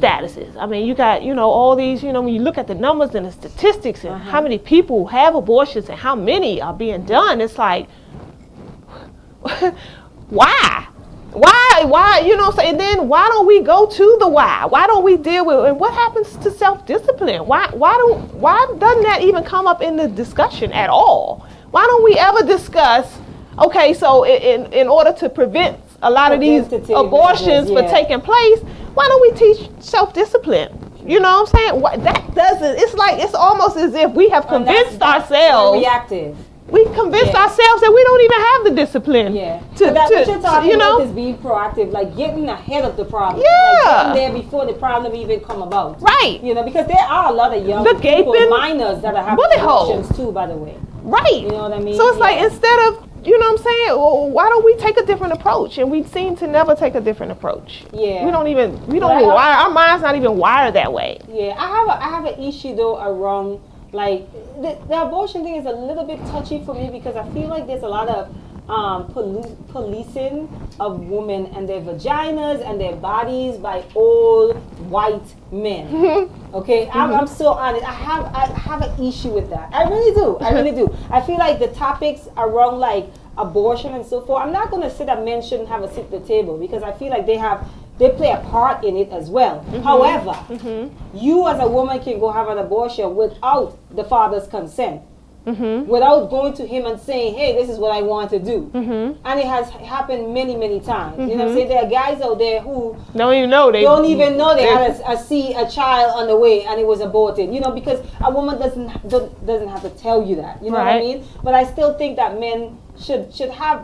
statuses. I mean, you got, all these, when you look at the numbers and the statistics and how many people have abortions and how many are being done, it's like, why? Why, and then why don't we go to the why? Why don't we deal with, and what happens to self-discipline? Why doesn't that even come up in the discussion at all? Why don't we ever discuss, okay, so in order to prevent a lot of these abortions from taking place, why don't we teach self-discipline? You know what I'm saying? That doesn't, it's almost as if we have convinced ourselves. Reactive. We convinced ourselves that we don't even have the discipline. Yeah. So that's what you're talking about, is being proactive, like getting ahead of the problem. Yeah. Like getting there before the problem even come about. Right. Because there are a lot of young people, minors that are having abortions too, by the way. Right. You know what I mean? So it's like, instead of, you know what I'm saying, well, why don't we take a different approach? And we seem to never take a different approach. Yeah. We don't even wire, our mind's not even wired that way. Yeah. I have an issue though around, like, the abortion thing is a little bit touchy for me, because I feel like there's a lot of policing of women and their vaginas and their bodies by old white men. Okay, I'm so honest. I have an issue with that. I really do. I feel like the topics around like abortion and so forth, I'm not going to say that men shouldn't have a seat at the table, because I feel like they play a part in it as well. However, you as a woman can go have an abortion without the father's consent. Without going to him and saying, hey, this is what I want to do. And it has happened many, many times. You know what I'm saying? There are guys out there who don't even know they had a child on the way and it was aborted. Because a woman doesn't have to tell you that. You know what I mean? But I still think that men should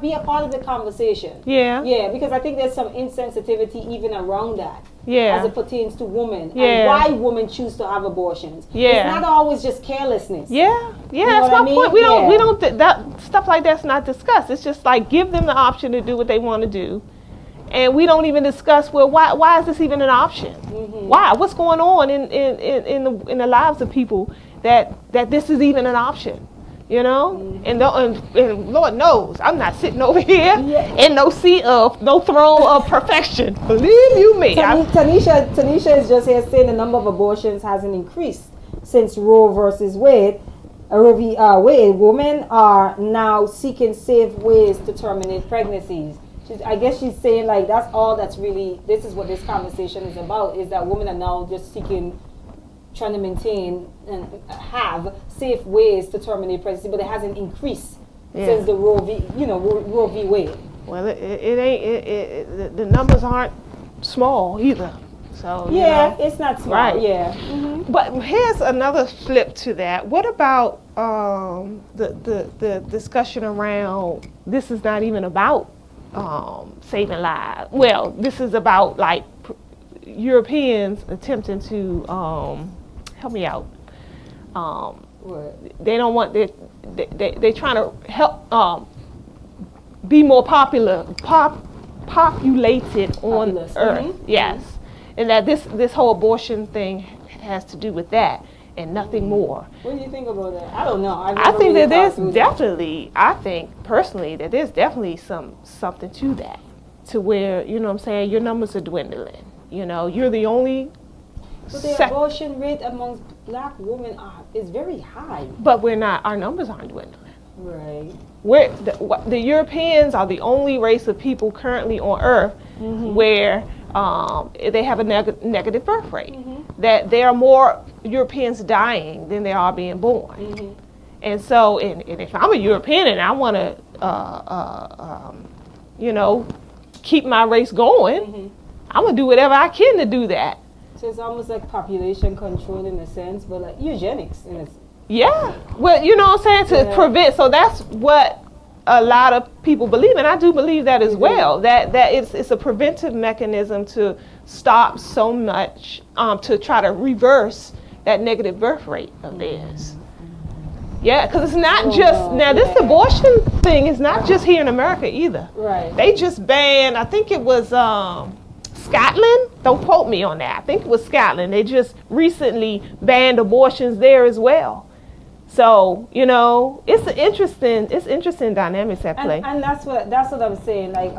be a part of the conversation. Yeah, because I think there's some insensitivity even around that. As it pertains to women and why women choose to have abortions. It's not always just carelessness. That's my point. We don't that stuff like that's not discussed. It's just like, give them the option to do what they want to do, and we don't even discuss, well, why is this even an option? Why? What's going on in the lives of people that this is even an option? And Lord knows, I'm not sitting over here in no throne of perfection. Believe you me. Tanisha is just here saying the number of abortions hasn't increased since Roe versus Wade. Wade, women are now seeking safe ways to terminate pregnancies. I guess she's saying, like, this is what this conversation is about, is that women are now just trying to maintain and have safe ways to terminate pregnancy, but it hasn't increased since the Roe v. Wade. Well, it ain't. The numbers aren't small either. So it's not small. Right. But here's another flip to that. What about the discussion around, this is not even about saving lives. Well, this is about like Europeans attempting to help me out. They don't want they trying to help be more populated on Earth. Yes, and that this whole abortion thing has to do with that and nothing more. What do you think about that? I don't know. I think that there's definitely. I think personally that there's definitely something to that, to where, you know what I'm saying, your numbers are dwindling. You're the only. But the abortion rate amongst black women is very high. But we're not. Our numbers aren't dwindling. Right. The Europeans are the only race of people currently on Earth where they have a negative birth rate. That there are more Europeans dying than there are being born. And so, and if I'm a European and I want to, keep my race going, I'm gonna do whatever I can to do that. So it's almost like population control in a sense, but like eugenics in a sense. Yeah. Well, you know what I'm saying, to prevent. So that's what a lot of people believe, and I do believe that as well. That it's a preventive mechanism to stop so much, to try to reverse that negative birth rate of theirs. Yeah, because it's not this abortion thing is not just here in America either. Right. They just banned, I think it was Scotland. Don't quote me on that. I think it was Scotland. They just recently banned abortions there as well. So, it's interesting dynamics at play. And that's what I'm saying. Like,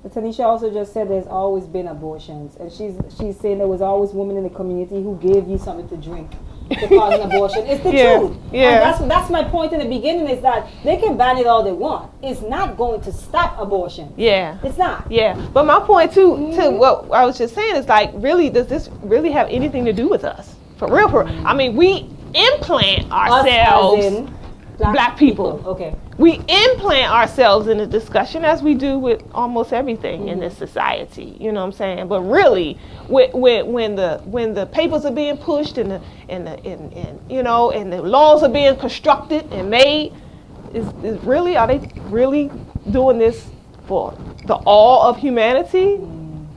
Tanisha also just said there's always been abortions, and she's saying there was always women in the community who gave you something to drink to cause an abortion. It's the truth. Yeah. And that's my point in the beginning, is that they can ban it all they want. It's not going to stop abortion. Yeah. It's not. Yeah. But my point to what I was just saying is, like, really, does this really have anything to do with us? For real. I mean, we implant ourselves. Us as in Black people. Okay. We implant ourselves in the discussion, as we do with almost everything in this society. You know what I'm saying? But really, when the papers are being pushed and the laws are being constructed and made, are they really doing this for the all of humanity,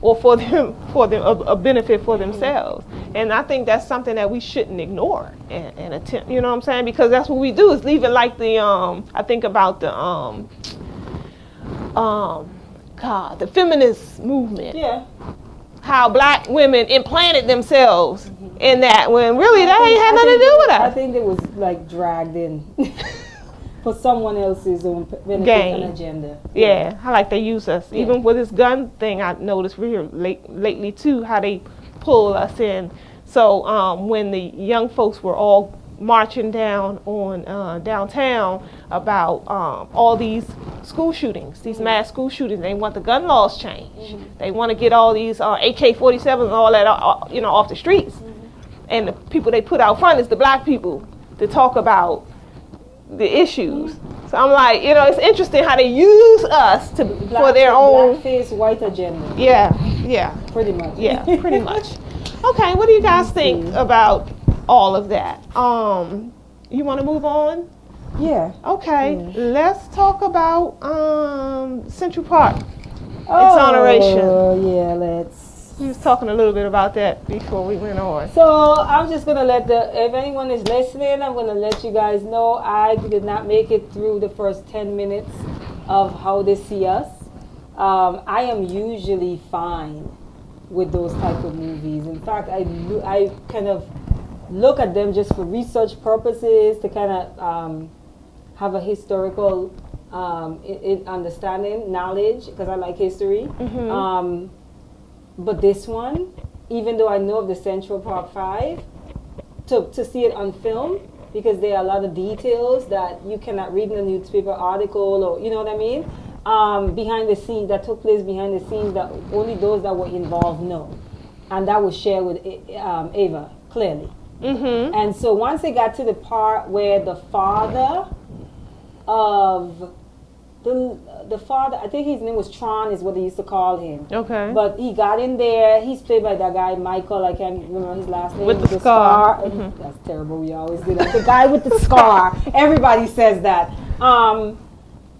or for a benefit for themselves? And I think that's something that we shouldn't ignore and attempt. You know what I'm saying? Because that's what we do, is leave it like the I think about the feminist movement. Yeah. How black women implanted themselves in that, when really that ain't had nothing to do with us. I think it was like dragged in for someone else's own benefit and agenda. Yeah, how like they use us. Yeah. Even with this gun thing, I noticed here lately too, how they pull us in. So when the young folks were all marching down on downtown about all these school shootings, these mass school shootings, they want the gun laws changed. They want to get all these AK-47s and all that off the streets. And the people they put out front is the black people to talk about the issues. So I'm like, it's interesting how they use us for their own blackface white agenda. Yeah. Pretty much. Yeah, pretty much. Okay, what do you guys think about all of that? You want to move on? Yeah. Okay, let's talk about Central Park exoneration. Oh, yeah, let's. We was talking a little bit about that before we went on. So I'm just going to if anyone is listening, I'm going to let you guys know I did not make it through the first 10 minutes of How They See Us. I am usually fine with those type of movies. In fact, I kind of look at them just for research purposes, to kind of have a historical understanding, knowledge, because I like history. But this one, even though I know of the Central Park 5, to see it on film, because there are a lot of details that you cannot read in a newspaper article, or you know what I mean, behind the scenes, that took place behind the scenes, that only those that were involved know. And that was shared with Ava, clearly. And so once they got to the part where the father of the father, I think his name was Tron, is what they used to call him. Okay. But he got in there. He's played by that guy Michael. I can't remember his last name. With the scar. That's terrible. We always do that. The guy with the scar. Everybody says that.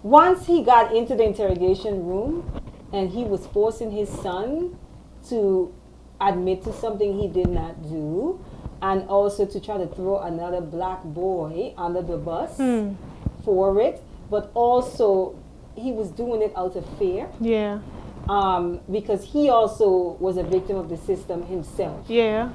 Once he got into the interrogation room, and he was forcing his son to admit to something he did not do, and also to try to throw another black boy under the bus for it. But also, he was doing it out of fear. Yeah. Because he also was a victim of the system himself. Yeah.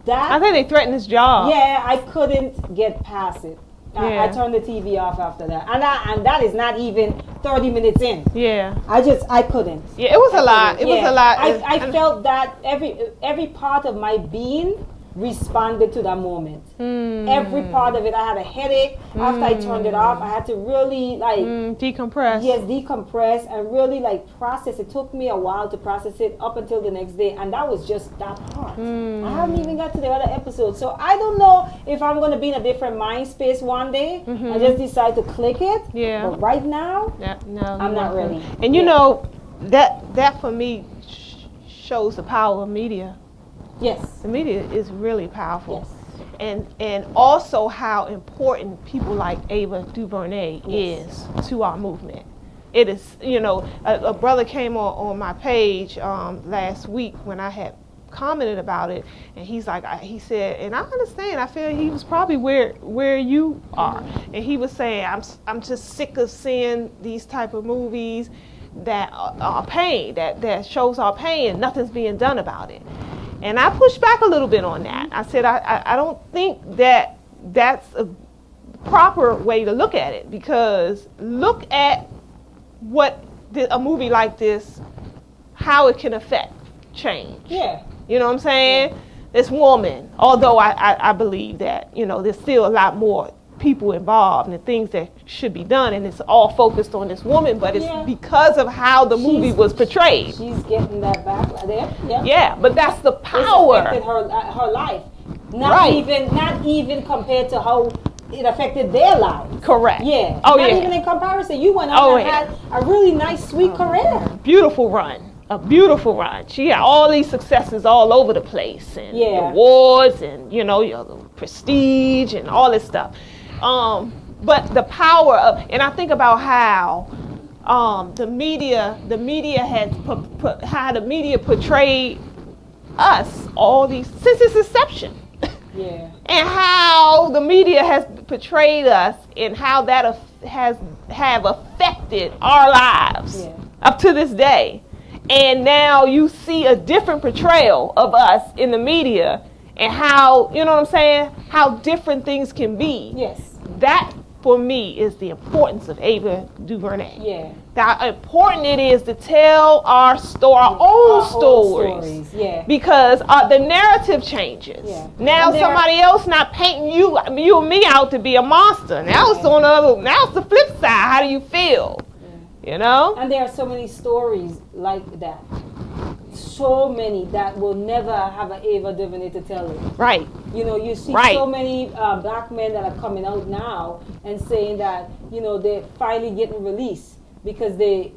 I think they threatened his job. Yeah, I couldn't get past it. I turned the TV off after that. And that is not even 30 minutes in. Yeah. I couldn't. Yeah, it was a lot. It was a lot. I felt that every part of my being responded to that moment. Every part of it. I had a headache. After I turned it off, I had to really decompress. Yes, decompress and really process. It took me a while to process it up until the next day, and that was just that part. I haven't even got to the other episodes, so I don't know if I'm going to be in a different mind space one day. I just decide to click it. Yeah. But right now, I'm not ready. And you know that for me shows the power of media. Yes. The media is really powerful. Yes. And also how important people like Ava Duvernay is to our movement. It is, a brother came on my page last week when I had commented about it, and he said, and I understand, I feel he was probably where you are. And he was saying, I'm just sick of seeing these type of movies that are pain, that shows our pain, and nothing's being done about it. And I pushed back a little bit on that. I said, I don't think that's a proper way to look at it, because look at what a movie like this how it can affect change. Yeah. You know what I'm saying? Yeah. This woman, although I believe that, you know, there's still a lot more people involved and things that should be done, and it's all focused on this woman, but it's because of how the movie was portrayed. She's getting that back there. Yeah. Yeah, but that's the power. It's affected her life. Not even compared to how it affected their lives. Correct. Yeah. Oh, not yeah. even in comparison. You went out and had a really nice, sweet career. Beautiful run. A beautiful run. She had all these successes all over the place, and awards, and you know, the prestige and all this stuff. But the power of, and I think about how the media has how the media portrayed us all these since its inception. Yeah. And how the media has portrayed us, and how that have affected our lives up to this day. And now you see a different portrayal of us in the media, and how, you know what I'm saying, how different things can be. Yes. That, for me, is the importance of Ava Duvernay. Yeah. How important it is to tell our own stories. Yeah. Because the narrative changes. Yeah. Now somebody else not painting you and me out to be a monster. Now it's on the other. Now it's the flip side. How do you feel? You know? And there are so many stories like that. So many that will never have an Ava Duvernay to tell it. Right. You know, you see so many black men that are coming out now and saying that, you know, they're finally getting released because they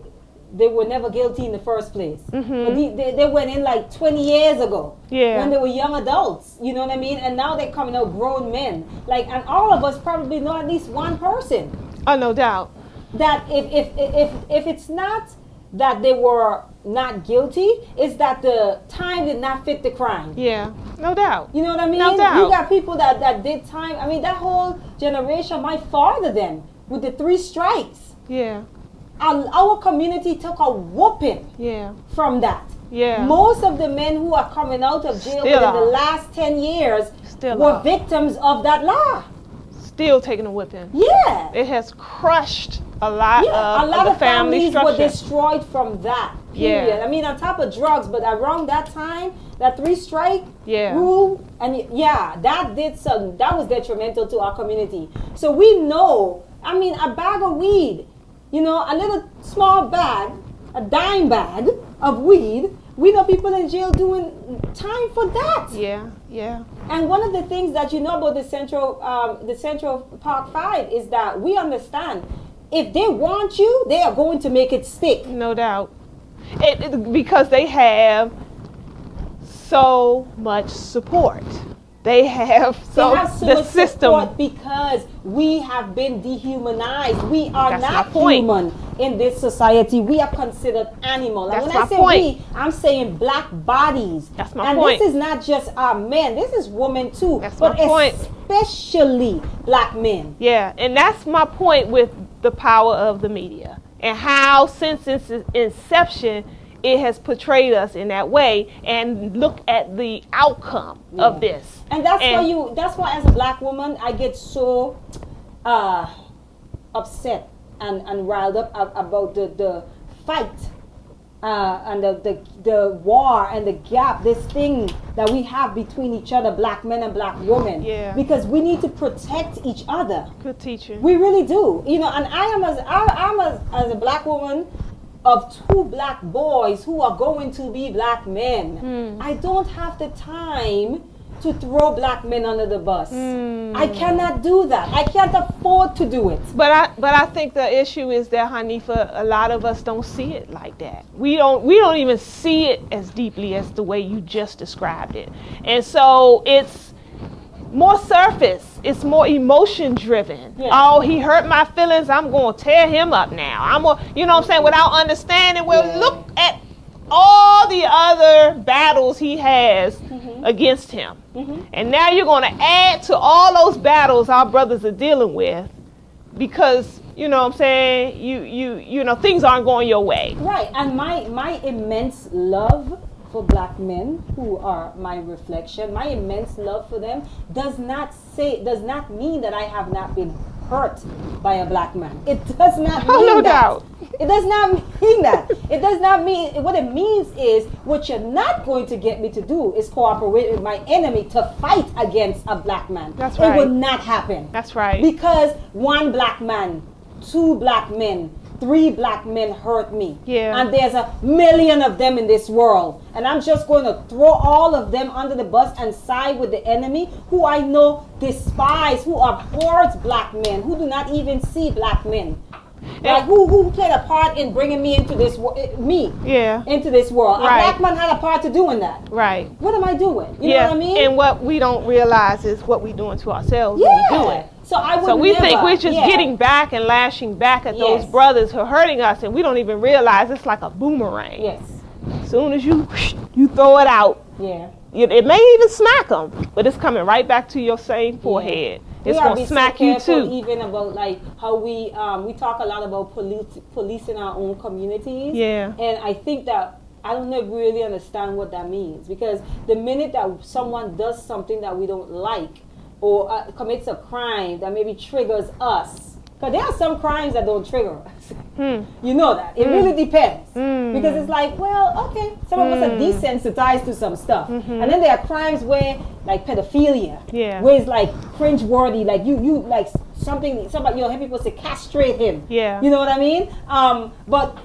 were never guilty in the first place. Mm-hmm. But they went in like 20 years ago when they were young adults. You know what I mean? And now they're coming out grown men. Like, and all of us probably know at least one person. Oh, no doubt. That if it's not that they were not guilty, it's that the time did not fit the crime. Yeah, no doubt. You know what I mean? No doubt. You got people that did time. I mean, that whole generation, my father then, with the 3 strikes. Yeah. Our community took a whooping from that. Yeah. Most of the men who are coming out of jail within the last 10 years were victims of that law. Still taking a whipping. Yeah. It has crushed a lot of the family structure. Were destroyed from that period. Yeah. I mean, on top of drugs, but around that time, that 3 strike rule, and that was detrimental to our community. So we know, I mean, a bag of weed, you know, a little small bag, a dime bag of weed, we know people in jail doing time for that. Yeah, yeah. And one of the things that you know about the Central Park 5 is that we understand if they want you, they are going to make it stick. No doubt. Because they have so much support. They have so much support because we have been dehumanized. We are not human in this society. We are considered animal. And when I say we, I'm saying black bodies. That's my point. And this is not just our men. This is women too. That's my point. Especially black men. Yeah, and that's my point with the power of the media and how since its inception it has portrayed us in that way, and look at the outcome of this. And that's why as a black woman I get so upset and riled up about the fight and the war and the gap, this thing that we have between each other, black men and black women. Yeah. Because we need to protect each other. Good teacher. We really do. You know, and I'm as a black woman of 2 black boys who are going to be black men. I don't have the time to throw black men under the bus. I cannot do that. I can't afford to do it. But I think the issue is that, Hanifah, a lot of us don't see it like that. We don't even see it as deeply as the way you just described it. And so it's more surface. It's more emotion driven. Yeah. Oh, he hurt my feelings. I'm going to tear him up now. You know what I'm saying? Without understanding, well, look at all the other battles he has against him. And now you're going to add to all those battles our brothers are dealing with because, you know what I'm saying, you know, things aren't going your way. Right. And my immense love for black men who are my reflection, my immense love for them does not mean that I have not been hurt by a black man. It does not Oh, mean no that. doubt. It does not mean that. It does not mean, what it means is, what you're not going to get me to do is cooperate with my enemy to fight against a black man. That's right. It will not happen. That's right. Because one black man, two black men, three black men hurt me. Yeah. And there's a million of them in this world. And I'm just going to throw all of them under the bus and side with the enemy who I know despise, who abhors black men, who do not even see black men. Like who played a part in bringing me into this into this world. Right. A black man had a part to do in that. Right. What am I doing? You know what I mean? And what we don't realize is what we're doing to ourselves when we do it. So we think we're just getting back and lashing back at those brothers who are hurting us, and we don't even realize it's like a boomerang. Yes. As soon as you throw it out, it may even smack them, but it's coming right back to your same forehead. It's going to smack you too. Even about like how we talk a lot about policing our own communities. Yeah. And I think that I don't really understand what that means, because the minute that someone does something that we don't like, or commits a crime that maybe triggers us, because there are some crimes that don't trigger us. You know that. It really depends. Because it's like, well, okay, some of us are desensitized to some stuff. And then there are crimes where, like pedophilia, where it's like cringe-worthy, like you like somebody, you know, people say castrate him. Yeah. You know what I mean? But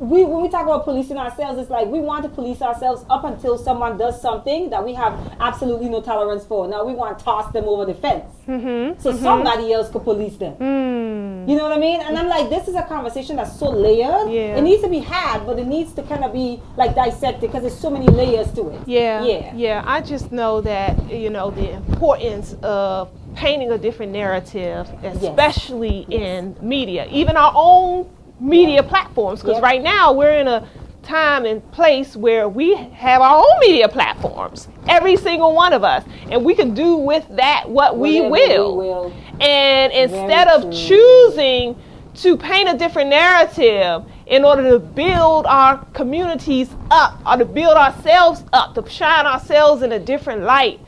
when we talk about policing ourselves, it's like we want to police ourselves up until someone does something that we have absolutely no tolerance for. Now we want to toss them over the fence. So somebody else could police them. You know what I mean? And I'm like, this is a conversation that's so layered. It needs to be had, but it needs to kind of be like dissected, because there's so many layers to it. Yeah. I just know that, you know, the importance of painting a different narrative, especially in media, even our own media platforms, because right now we're in a time and place where we have our own media platforms, every single one of us, and we can do with that what we will. And instead of choosing to paint a different narrative in order to build our communities up, or to build ourselves up, to shine ourselves in a different light,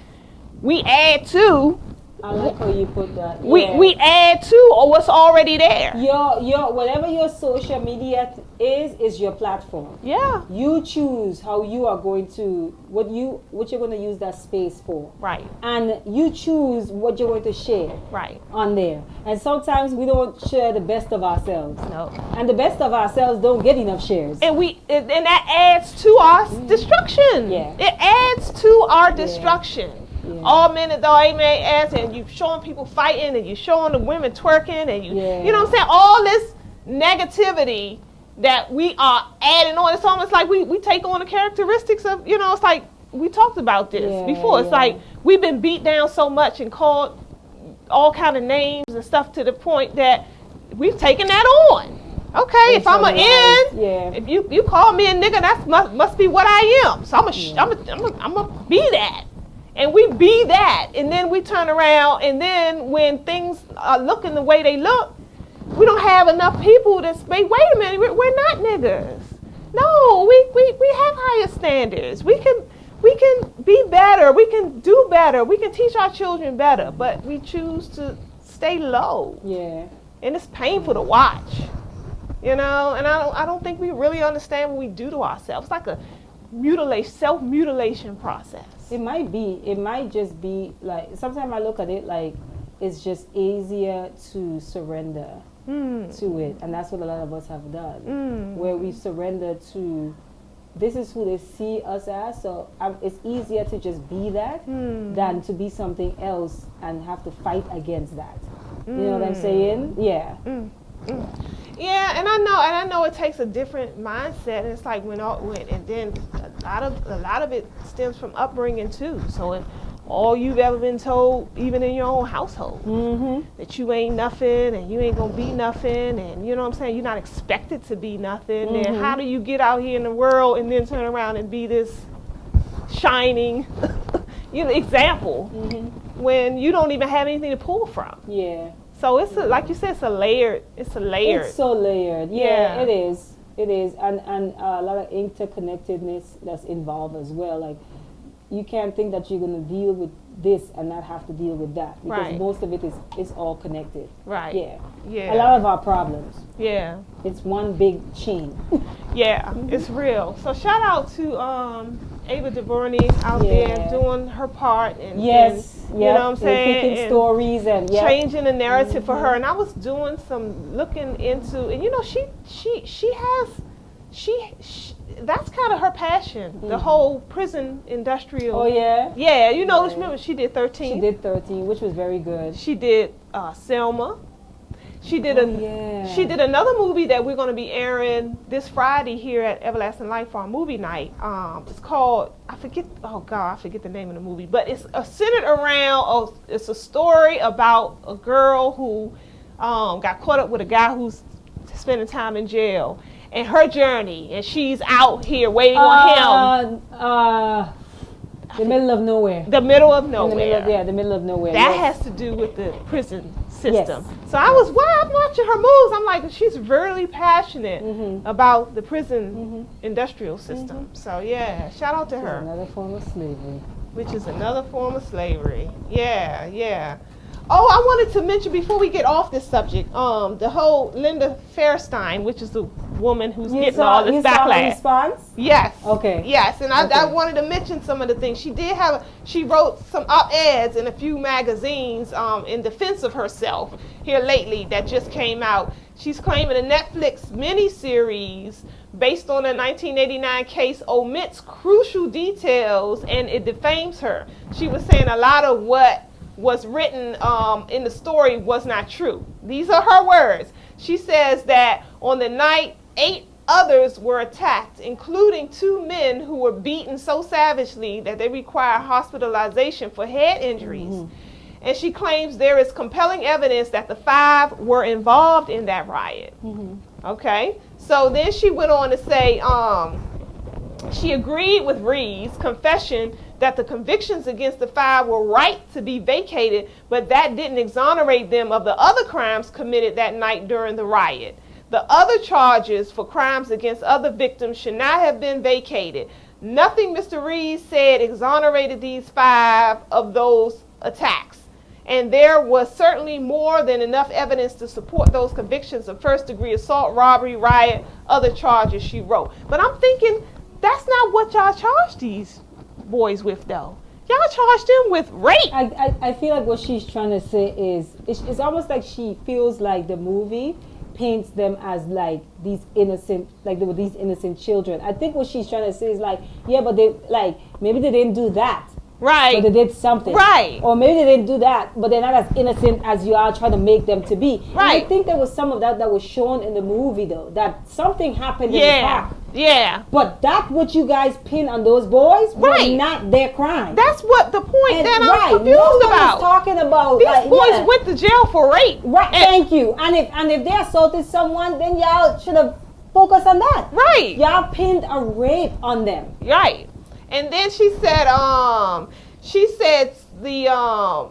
we add to. I like how you put that. We add to what's already there. Your whatever your social media is your platform. Yeah. You choose how you are going to what you're going to use that space for. Right. And you choose what you're going to share. Right. On there. And sometimes we don't share the best of ourselves. No. And the best of ourselves don't get enough shares. And and that adds to our destruction. Yeah. It adds to our destruction. All minute though, amen, ass, and you showing people fighting, and you showing the women twerking, and you know what I'm saying, all this negativity that we are adding on. It's almost like we take on the characteristics of, you know, it's like we talked about this before. It's like we've been beat down so much and called all kind of names and stuff, to the point that we've taken that on. Okay, if I'm if you call me a nigga, that must be what I am. So I'm a be that. And we be that, and then we turn around, and then when things are looking the way they look, we don't have enough people to say, wait a minute, we're not niggas. No, we have higher standards. We can be better. We can do better. We can teach our children better, but we choose to stay low. Yeah. And it's painful to watch, you know. And I don't think we really understand what we do to ourselves. It's like a self-mutilation process. It might just be like, sometimes I look at it like it's just easier to surrender to it, and that's what a lot of us have done, where we surrender to, this is who they see us as, so it's easier to just be that than to be something else and have to fight against that. You know what I'm saying? Yeah. Yeah, and I know it takes a different mindset, and it's like and then a lot of it stems from upbringing too. So if all you've ever been told, even in your own household, that you ain't nothing and you ain't gonna be nothing, and you know what I'm saying, you're not expected to be nothing, then how do you get out here in the world and then turn around and be this shining example when you don't even have anything to pull from? Yeah. So it's like you said, it's a layered. It's so layered. Yeah, it is, and a lot of interconnectedness that's involved as well. Like you can't think that you're going to deal with this and not have to deal with that, because Right. most of it is all connected. Right. Yeah. Yeah. A lot of our problems. Yeah. It's one big chain. Yeah, it's real. So shout out to Ava Duvernay out there doing her part and Yes. and, you know what I'm saying, Picking and stories and changing the narrative for her. And I was doing some looking into, and you know, she has that's kind of her passion, the whole prison industrial. Oh yeah. Yeah, you know, remember she did 13. She did 13, which was very good. She did Selma. She did she did another movie that we're going to be airing this Friday here at Everlasting Life for our movie night. It's called, I forget the name of the movie, but it's centered around, it's a story about a girl who got caught up with a guy who's spending time in jail, and her journey, and she's out here waiting on him. The middle of nowhere. The middle of nowhere. The middle of nowhere. That yes. has to do with the prison system. Yes. So I'm watching her moves. I'm like, she's really passionate about the prison industrial system. So yeah, shout out to her. Another form of slavery. Which is another form of slavery. Yeah, yeah. Oh, I wanted to mention before we get off this subject, the whole Linda Fairstein, which is the woman who's getting all this backlash. Response? Yes. Okay. Yes, and I wanted to mention some of the things. She wrote some op-eds in a few magazines in defense of herself here lately that just came out. She's claiming a Netflix miniseries based on a 1989 case omits crucial details and it defames her. She was saying a lot of what was written in the story was not true. These are her words. She says that on the night 8 others were attacked, including 2 men who were beaten so savagely that they require hospitalization for head injuries. And she claims there is compelling evidence that the 5 were involved in that riot. Okay, so then she went on to say she agreed with Reed's confession that the convictions against the 5 were right to be vacated, but that didn't exonerate them of the other crimes committed that night during the riot. The other charges for crimes against other victims should not have been vacated. Nothing Mr. Reed said exonerated these 5 of those attacks. And there was certainly more than enough evidence to support those convictions of first-degree assault, robbery, riot, other charges, she wrote. But I'm thinking, that's not what y'all charged these boys with, though. Y'all charged them with rape. I feel like what she's trying to say is, it's almost like she feels like the movie paints them as like these innocent, like they were these innocent children. I think what she's trying to say is like, yeah, but they, like, maybe they didn't do that. Right. But they did something. Right. Or maybe they didn't do that, but they're not as innocent as you are trying to make them to be. Right. And I think there was some of that was shown in the movie, though, that something happened in the park. Yeah. But that what you guys pin on those boys was not their crime. That's what the point and that I'm confused no one about. is talking about These boys went to jail for rape. Right. Thank you. And if they assaulted someone, then y'all should have focused on that. Right. Y'all pinned a rape on them. Right. And then she said the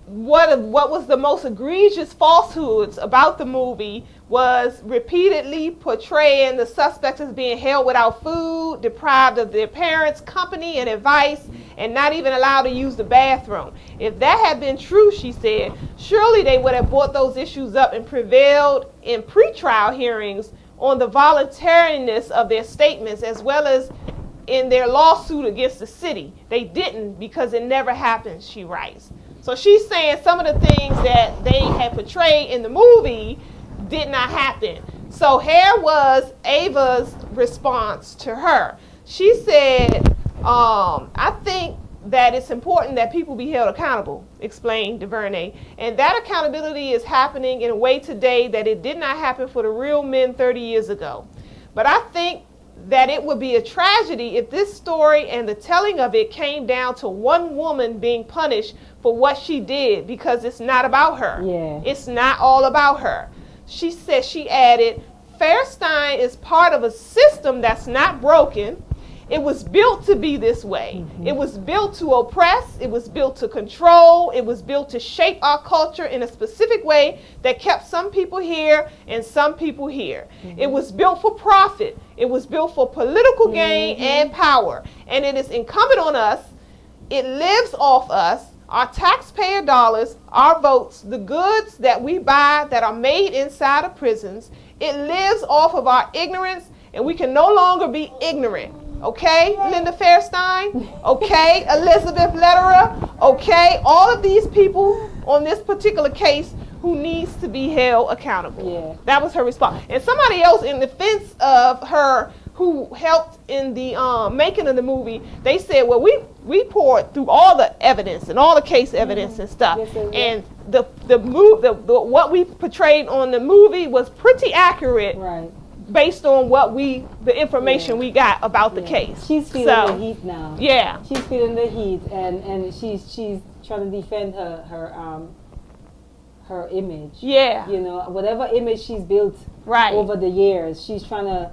what was the most egregious falsehoods about the movie was repeatedly portraying the suspects as being held without food, deprived of their parents' company and advice, and not even allowed to use the bathroom. If that had been true, she said, surely they would have brought those issues up and prevailed in pretrial hearings on the voluntariness of their statements as well as in their lawsuit against the city. They didn't because it never happened, she writes. So she's saying some of the things that they had portrayed in the movie did not happen. So here was Ava's response to her. She said, I think that it's important that people be held accountable, explained Duvernay. And that accountability is happening in a way today that it did not happen for the real men 30 years ago. But I think that it would be a tragedy if this story and the telling of it came down to one woman being punished for what she did, because it's not about her. Yeah. It's not all about her. She said, she added, Fairstein is part of a system that's not broken, It was built to be this way. It was built to oppress. It was built to control. It was built to shape our culture in a specific way that kept some people here and some people here. It was built for profit. It was built for political gain and power. And it is incumbent on us. It lives off us, our taxpayer dollars, our votes, the goods that we buy that are made inside of prisons. It lives off of our ignorance, and we can no longer be ignorant. Okay, Linda Fairstein? Okay, Elizabeth Lederer? Okay, all of these people on this particular case who needs to be held accountable. Yeah. That was her response. And somebody else in defense of her who helped in the making of the movie, they said, well, we poured through all the evidence and all the case evidence and stuff. Yes, yes, and the what we portrayed on the movie was pretty accurate. Right. Based on the information we got about the case. She's feeling the heat now. Yeah. She's feeling the heat, and she's trying to defend her image. Yeah. You know, whatever image she's built over the years, she's trying to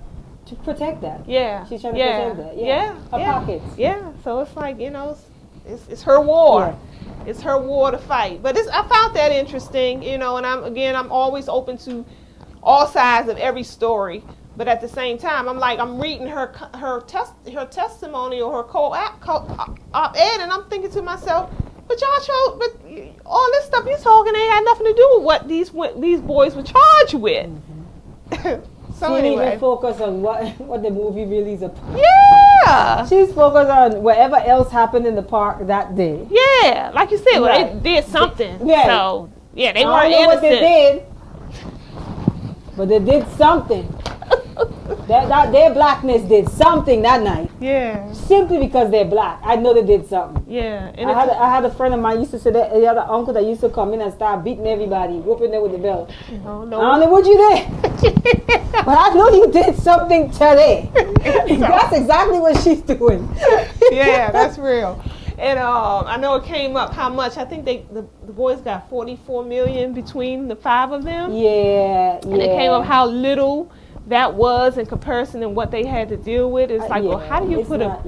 protect that. Yeah. She's trying to protect that. Yeah. Her pockets. Yeah. So it's like, you know, it's her war. Yeah. It's her war to fight. But I found that interesting, you know, and I'm always open to all sides of every story, but at the same time, I'm reading her testimony or her op-ed, and I'm thinking to myself, but all this stuff you're talking ain't had nothing to do with what these boys were charged with. So she anyway, didn't focus on what the movie really is about. Yeah, she's focused on whatever else happened in the park that day. Yeah, like you said, well, they did something. Yeah, so yeah, they weren't innocent. What they did. But they did something. Their blackness did something that night. Yeah. Simply because they're black. I know they did something. Yeah. And I had a friend of mine used to say that he had an uncle that used to come in and start beating everybody, whooping them with the belt. Oh, no. I don't know what you did. But I know you did something today. That's exactly what she's doing. Yeah, that's real. And I know it came up how much. I think the boys got $44 million between the 5 of them. Yeah. And it came up how little that was in comparison to what they had to deal with. It's like, well, how do you put a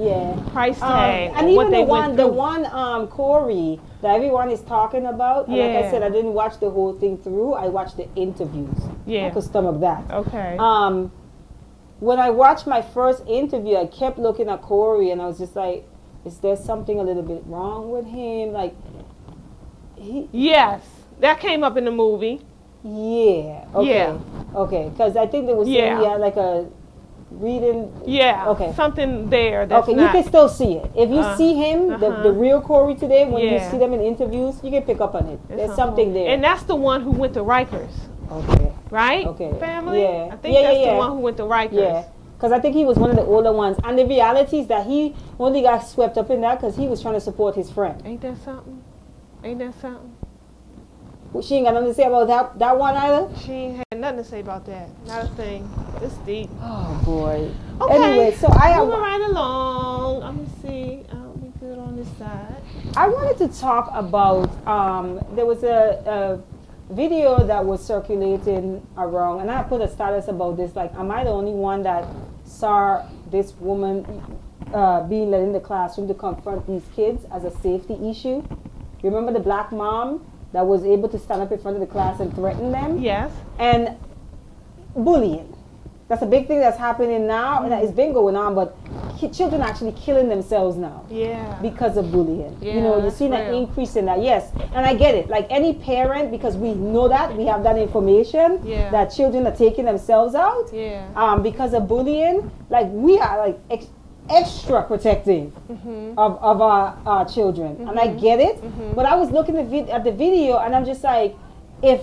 price tag? And even the one Corey that everyone is talking about. And like I said, I didn't watch the whole thing through. I watched the interviews. Yeah. I could stomach that. Okay. When I watched my first interview, I kept looking at Corey, and I was just like, is there something a little bit wrong with him? Like, yes, that came up in the movie. Yeah. Okay. Yeah. Okay. Because I think there was like a reading. Yeah. Okay. Something there. That's you can still see it if you see him, the real Corey today. When you see them in interviews, you can pick up on it. There's something there. And that's the one who went to Rikers. Okay. Right. Okay. Family. Yeah. I think that's the one who went to Rikers. Yeah. Because I think he was one of the older ones. And the reality is that he only got swept up in that because he was trying to support his friend. Ain't that something? She ain't got nothing to say about that one either? She ain't had nothing to say about that. Not a thing. It's deep. Oh, boy. Okay. Anyway, so moving right along. Let me see. We good on this side. I wanted to talk about, there was a video that was circulating around, and I put a status about this, like, am I the only one that saw this woman being let in the classroom to confront these kids as a safety issue? Remember the black mom that was able to stand up in front of the class and threaten them? Yes. And bullying. That's a big thing that's happening now, and it's been going on, but children are actually killing themselves now. Yeah. Because of bullying. Yeah, you know, you're seeing an increase in that. Yes. And I get it. Like any parent, because we know that, we have that information, that children are taking themselves out. Yeah. Because of bullying. Like we are like extra protective of our children. And I get it. But I was looking at the video, and I'm just like, if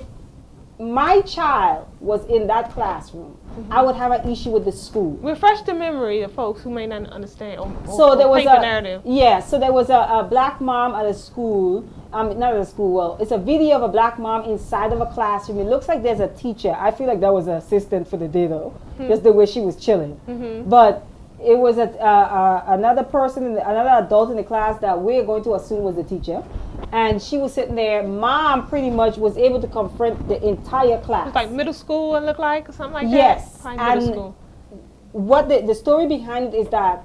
my child was in that classroom, I would have an issue with the school. Refresh the memory of folks who may not understand or there was the narrative. Yeah, so there was a black mom at a school, not at a school, well, it's a video of a black mom inside of a classroom. It looks like there's a teacher. I feel like that was an assistant for the day though, just the way she was chilling. But it was another person, another adult in the class that we're going to assume was the teacher. And she was sitting there. Mom pretty much was able to confront the entire class. It's like middle school, it looked like, or something like that? Yes. Middle school. What the story behind it is that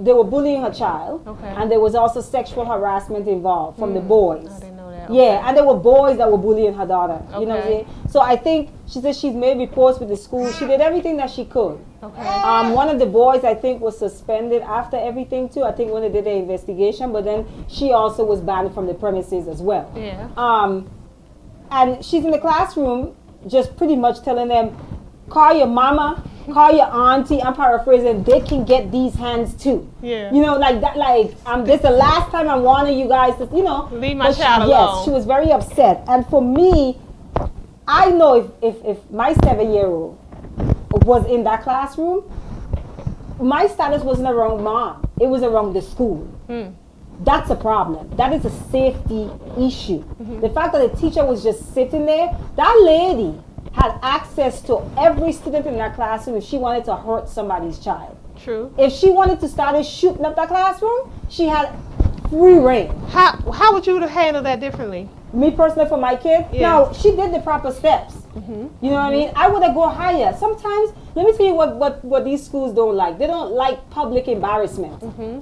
they were bullying her child, Okay. and there was also sexual harassment involved from the boys. I didn't know that. Yeah, and there were boys that were bullying her daughter. You know what I'm Okay. saying? So I think she said she's made reports with the school. She did everything that she could. Okay. One of the boys, I think, was suspended after everything too. I think when they did the investigation, but then she also was banned from the premises as well. Yeah. And she's in the classroom, just pretty much telling them, call your mama, call your auntie. I'm paraphrasing. They can get these hands too. Yeah. You know, like that. Like this is the last time I'm warning you guys to, you know, Leave my but child alone. Yes, she was very upset. And for me, I know if my 7-year-old was in that classroom, my status wasn't around mom. It was around the school. That's a problem. That is a safety issue. The fact that the teacher was just sitting there, that lady had access to every student in that classroom if she wanted to hurt somebody's child. True. If she wanted to start shooting up that classroom, she had free reign. How would you have handled that differently? Me personally, for my kid, Yeah. no, she did the proper steps. You know what I mean? I would have go higher. Sometimes, let me tell you what these schools don't like. They don't like public embarrassment.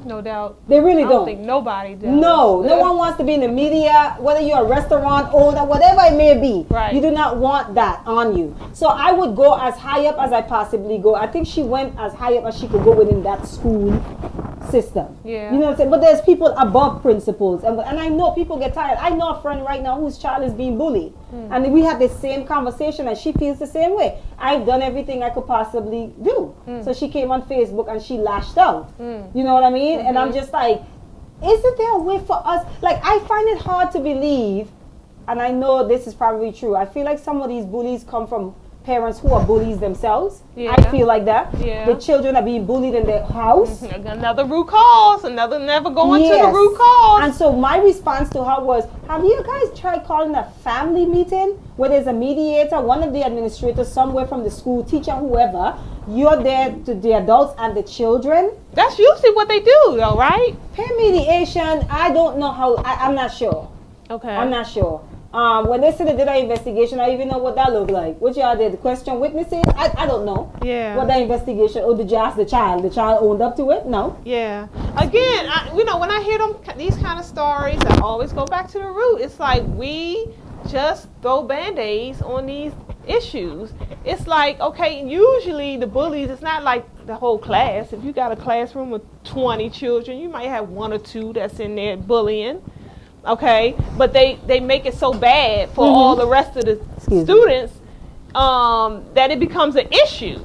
No doubt. They really I don't. don't think nobody does. No one wants to be in the media, whether you're a restaurant owner, whatever it may be. Right. You do not want that on you. So I would go as high up as I possibly go. I think she went as high up as she could go within that school system. Yeah. You know what I'm saying? But there's people above principals. And I know people get tired. I know a friend right now whose child is being bullied. And we had the same conversation and she feels the same way. I've done everything I could possibly do. So she came on Facebook and she lashed out. You know what I mean? And I'm just like, isn't there a way for us? Like, I find it hard to believe, and I know this is probably true. I feel like some of these bullies come from parents who are bullies themselves. Yeah. I feel like that. Yeah. The children are being bullied in their house. Another root cause. Another never going to the Yes. root cause. And so my response to her was, have you guys tried calling a family meeting where there's a mediator, one of the administrators somewhere from the school, teacher, whoever, you're there to the adults and the children? That's usually what they do, though, right? Peer mediation, I don't know how, I'm not sure. Okay. I'm not sure. When they said they did an investigation, I even know what that looked like. What y'all did? Question witnesses? I don't know. Yeah. What that investigation? Oh, did you ask the child? The child owned up to it? No. Yeah. Again, when I hear these kind of stories, I always go back to the root. It's like we just throw band-aids on these issues. It's like, okay, usually the bullies, it's not like the whole class. If you got a classroom with 20 children, you might have 1 or 2 that's in there bullying. Okay, but they make it so bad for all the rest of the students that it becomes an issue,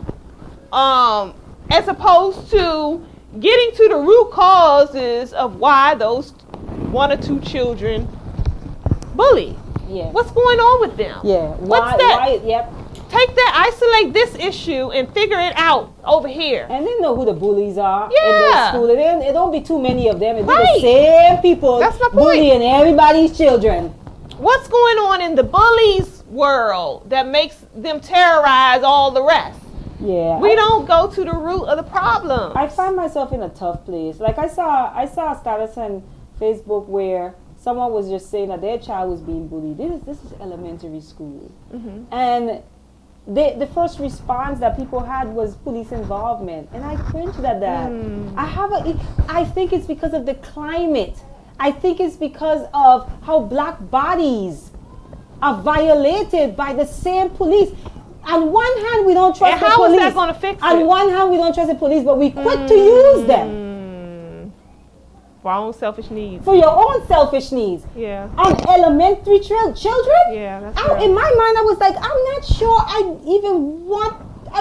as opposed to getting to the root causes of why those 1 or 2 children bully. Yeah. What's going on with them? Yeah. What's that? Why? Yep. Take that, isolate this issue and figure it out over here. And they know who the bullies are in Yeah. their school. It don't be too many of them. It be Right. the same people That's my point. bullying everybody's children. What's going on in the bullies' world that makes them terrorize all the rest? Yeah. We don't go to the root of the problem. I find myself in a tough place. Like I saw a status on Facebook where someone was just saying that their child was being bullied. This is elementary school. And the first response that people had was police involvement, and I cringed at that. I think it's because of the climate. I think it's because of how black bodies are violated by the same police. On one hand, we don't trust And the how is police. that gonna fix On it? one hand, we don't trust the police, but we quick to use them For our own selfish needs. for your own selfish needs. Yeah. On elementary children? Yeah, that's In my mind, I was like, I'm not sure I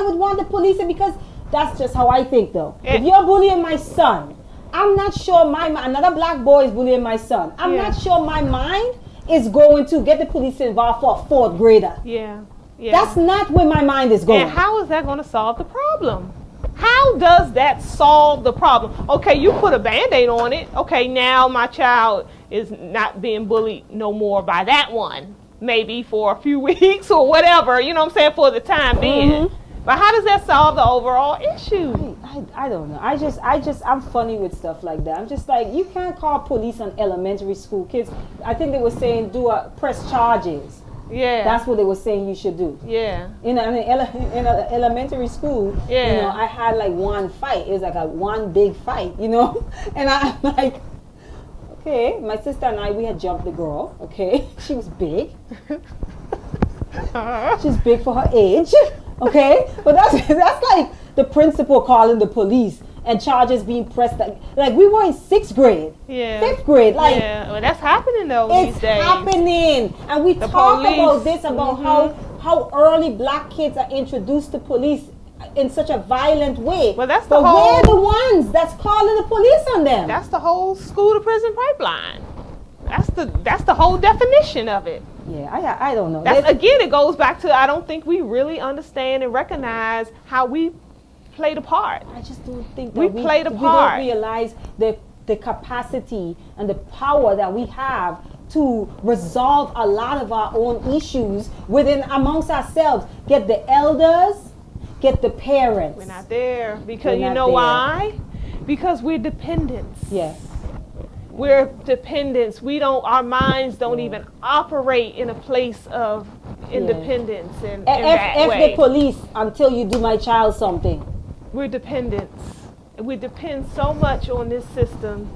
would want the police, because that's just how I think, though. If you're bullying my son, I'm not sure another black boy is bullying my son. I'm not sure my mind is going to get the police involved for a 4th grader. Yeah. Yeah. That's not where my mind is going. And how is that going to solve the problem? How does that solve the problem? Okay, you put a Band-Aid on it. Okay, now my child is not being bullied no more by that one. Maybe for a few weeks or whatever, you know what I'm saying, for the time being. But how does that solve the overall issue? I don't know. I'm funny with stuff like that. I'm just like, you can't call police on elementary school kids. I think they were saying press charges. Yeah. That's what they were saying you should do. Yeah. In elementary school, Yeah. you know, I had like one fight. It was like one big fight, you know, and I'm like, okay, my sister and I, we had jumped the girl. Okay, she was big. She's big for her age. Okay, but that's like the principal calling the police and charges being pressed. Like we were in 6th grade, Yeah. 5th grade. Like, yeah, well, that's happening though it's these days. happening, and we The talk police. about this about how early black kids are introduced to police in such a violent way. Well, that's the but whole- we're the ones that's calling the police on them. That's the whole school to prison pipeline. That's the whole definition of it. Yeah, I don't know. That's, again, it goes back to I don't think we really understand and recognize how we played a part. I just don't think that We played a part. We don't realize the capacity and the power that we have to resolve a lot of our own issues within amongst ourselves. Get the elders, get the parents. We're not there because We're you not know there. why? Because we're dependents. Yes. We're dependents. Our minds don't even operate in a place of independence in that F way. the police until you do my child something. We're dependents. We depend so much on this system,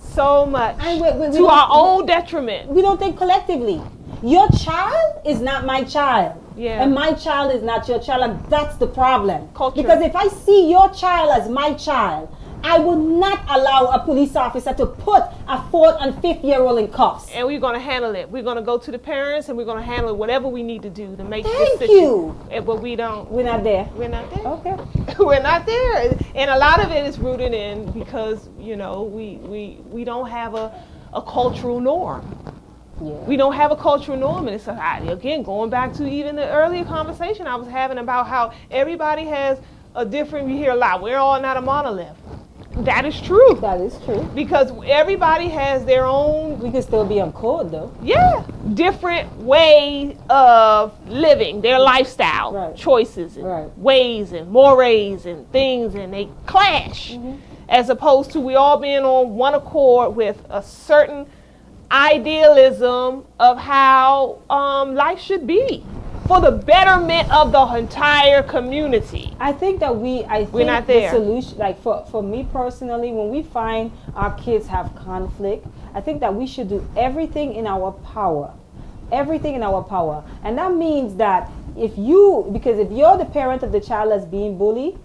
so much And we to don't- our own detriment. We don't think collectively. Your child is not my child. Yeah. And my child is not your child, and that's the problem. Culture. Because if I see your child as my child, I will not allow a police officer to put a 4th and 5th-year-old in cuffs. And we're going to handle it. We're going to go to the parents and we're going to handle whatever we need to do to make Thank this you. But we don't. We're not there. We're not there. Okay. We're not there. And a lot of it is rooted in because, you know, we don't have a cultural norm. Yeah. We don't have a cultural norm in society. Again, going back to even the earlier conversation I was having about how everybody has a different, we hear a lot, we're all not a monolith. That is true. That is true. Because everybody has their own, We can still be on code though. different way of living, their lifestyle Right. choices and Right. ways and mores and things, and they clash. As opposed to we all being on one accord with a certain idealism of how life should be for the betterment of the entire community. I think that We're not there. The solution, like for me personally, when we find our kids have conflict, I think that we should do everything in our power. Everything in our power. And that means that because if you're the parent of the child that's being bullied,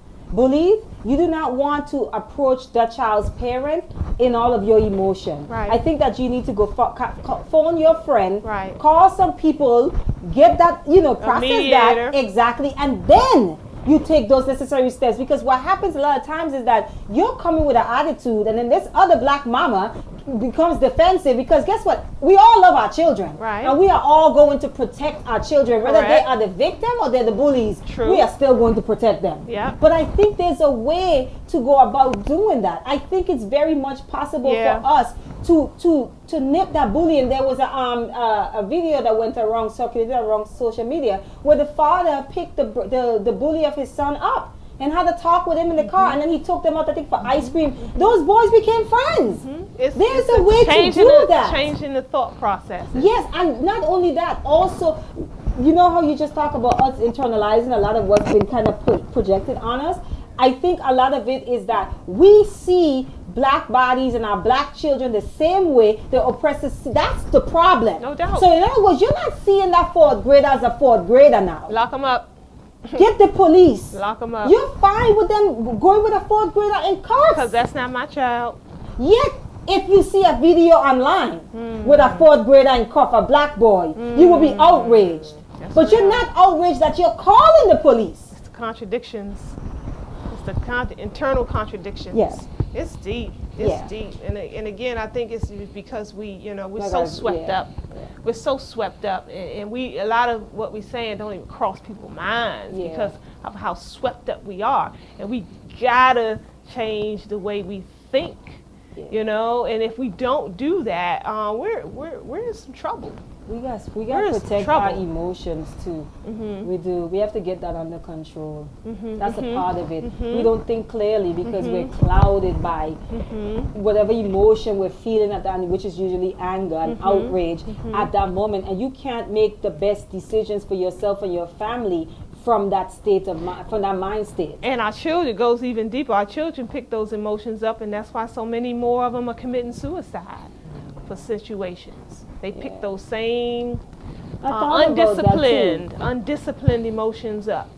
you do not want to approach that child's parent in all of your emotion. Right. I think that you need to go phone your friend, Right. call some people, get that, process mediator. that exactly, and then you take those necessary steps. Because what happens a lot of times is that you're coming with an attitude, and then this other black mama becomes defensive, because guess what? We all love our children. Right. And we are all going to protect our children, whether they Correct. are the victim or they're the bullies. True. We are still going to protect them. Yeah. But I think there's a way to go about doing that. I think it's very much possible Yeah. for us to nip that bullying. There was a video that went around, circulated around social media, where the father picked the bully of his son up and had a talk with him in the car, and then he took them out, I think, for ice cream. Those boys became friends. There's a way to do that. Changing the thought process. Yes, and not only that, also, you know how you just talk about us internalizing a lot of what's been kind of projected on us? I think a lot of it is that we see black bodies and our black children the same way the oppressors see. That's the problem. No doubt. So in other words, you're not seeing that 4th grader as a 4th grader now. Lock them up. Get the police. Lock them up. You're fine with them going with a 4th grader in cuffs. Because that's not my child. Yet, if you see a video online with a 4th grader in cuff, a black boy, you will be outraged. That's But you're real. not outraged that you're calling the police. It's the contradictions. It's the internal contradictions. Yes. It's deep. It's Yeah. deep. And again, I think it's because we're Like so I- swept yeah. up. We're so swept up, and a lot of what we're saying don't even cross people's minds Yeah. because of how swept up we are. And we gotta change the way we think, Yeah. And if we don't do that, we're in some trouble. We got to We're in protect trouble. our emotions too. We do. We have to get that under control. That's a part of it. We don't think clearly because we're clouded by whatever emotion we're feeling at that, which is usually anger and outrage at that moment. And you can't make the best decisions for yourself and your family from that state of mind, from that mind state. And our children, goes even deeper. Our children pick those emotions up, and that's why so many more of them are committing suicide for situations. They pick those same undisciplined emotions up.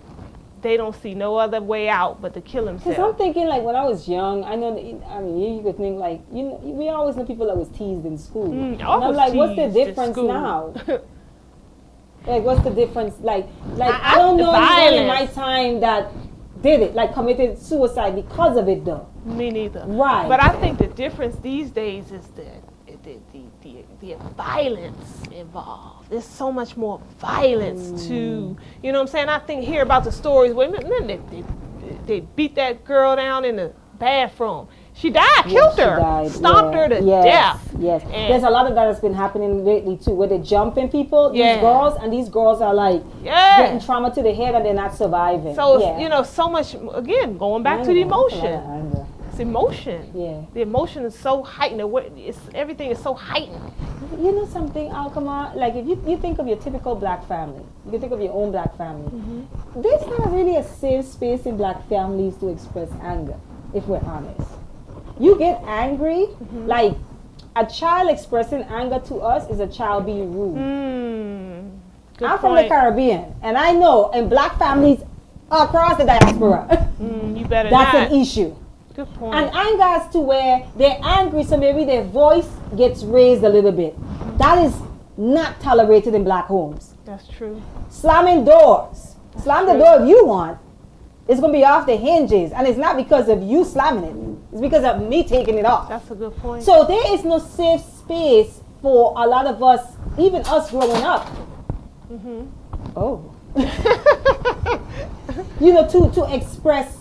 They don't see no other way out but to kill themselves. Because I'm thinking, like, when I was young, I know, you could think, like, we always know people that was teased in school. And I'm like, what's the difference now? Like, what's the difference? Like I don't know anyone in my time that did it, like committed suicide because of it, though. Me neither. Right. But I think the difference these days is the violence involved. There's so much more violence to, you know what I'm saying? I think hear about the stories where they beat that girl down in the bathroom. She died, killed her, stomped her to death. Yes, there's a lot of that that's been happening lately too, where they're jumping people, these girls, and these girls are like getting trauma to the head and they're not surviving. So, you know, so much, again, going back to the emotion. It's emotion. Yeah. The emotion is so heightened. Everything is so heightened. You know something, Alqamar? Like, if you think of your typical black family, you can think of your own black family. There's not really a safe space in black families to express anger, if we're honest. You get angry, like a child expressing anger to us is a child being rude. I'm from the Caribbean, and I know in black families across the diaspora, you better that's not. An issue. Good point. And anger is to where they're angry, so maybe their voice gets raised a little bit. That is not tolerated in black homes. That's true. Slamming doors. Slam the door if you want. It's going to be off the hinges. And it's not because of you slamming it. It's because of me taking it off. That's a good point. So there is no safe space for a lot of us, even us growing up. You know, to express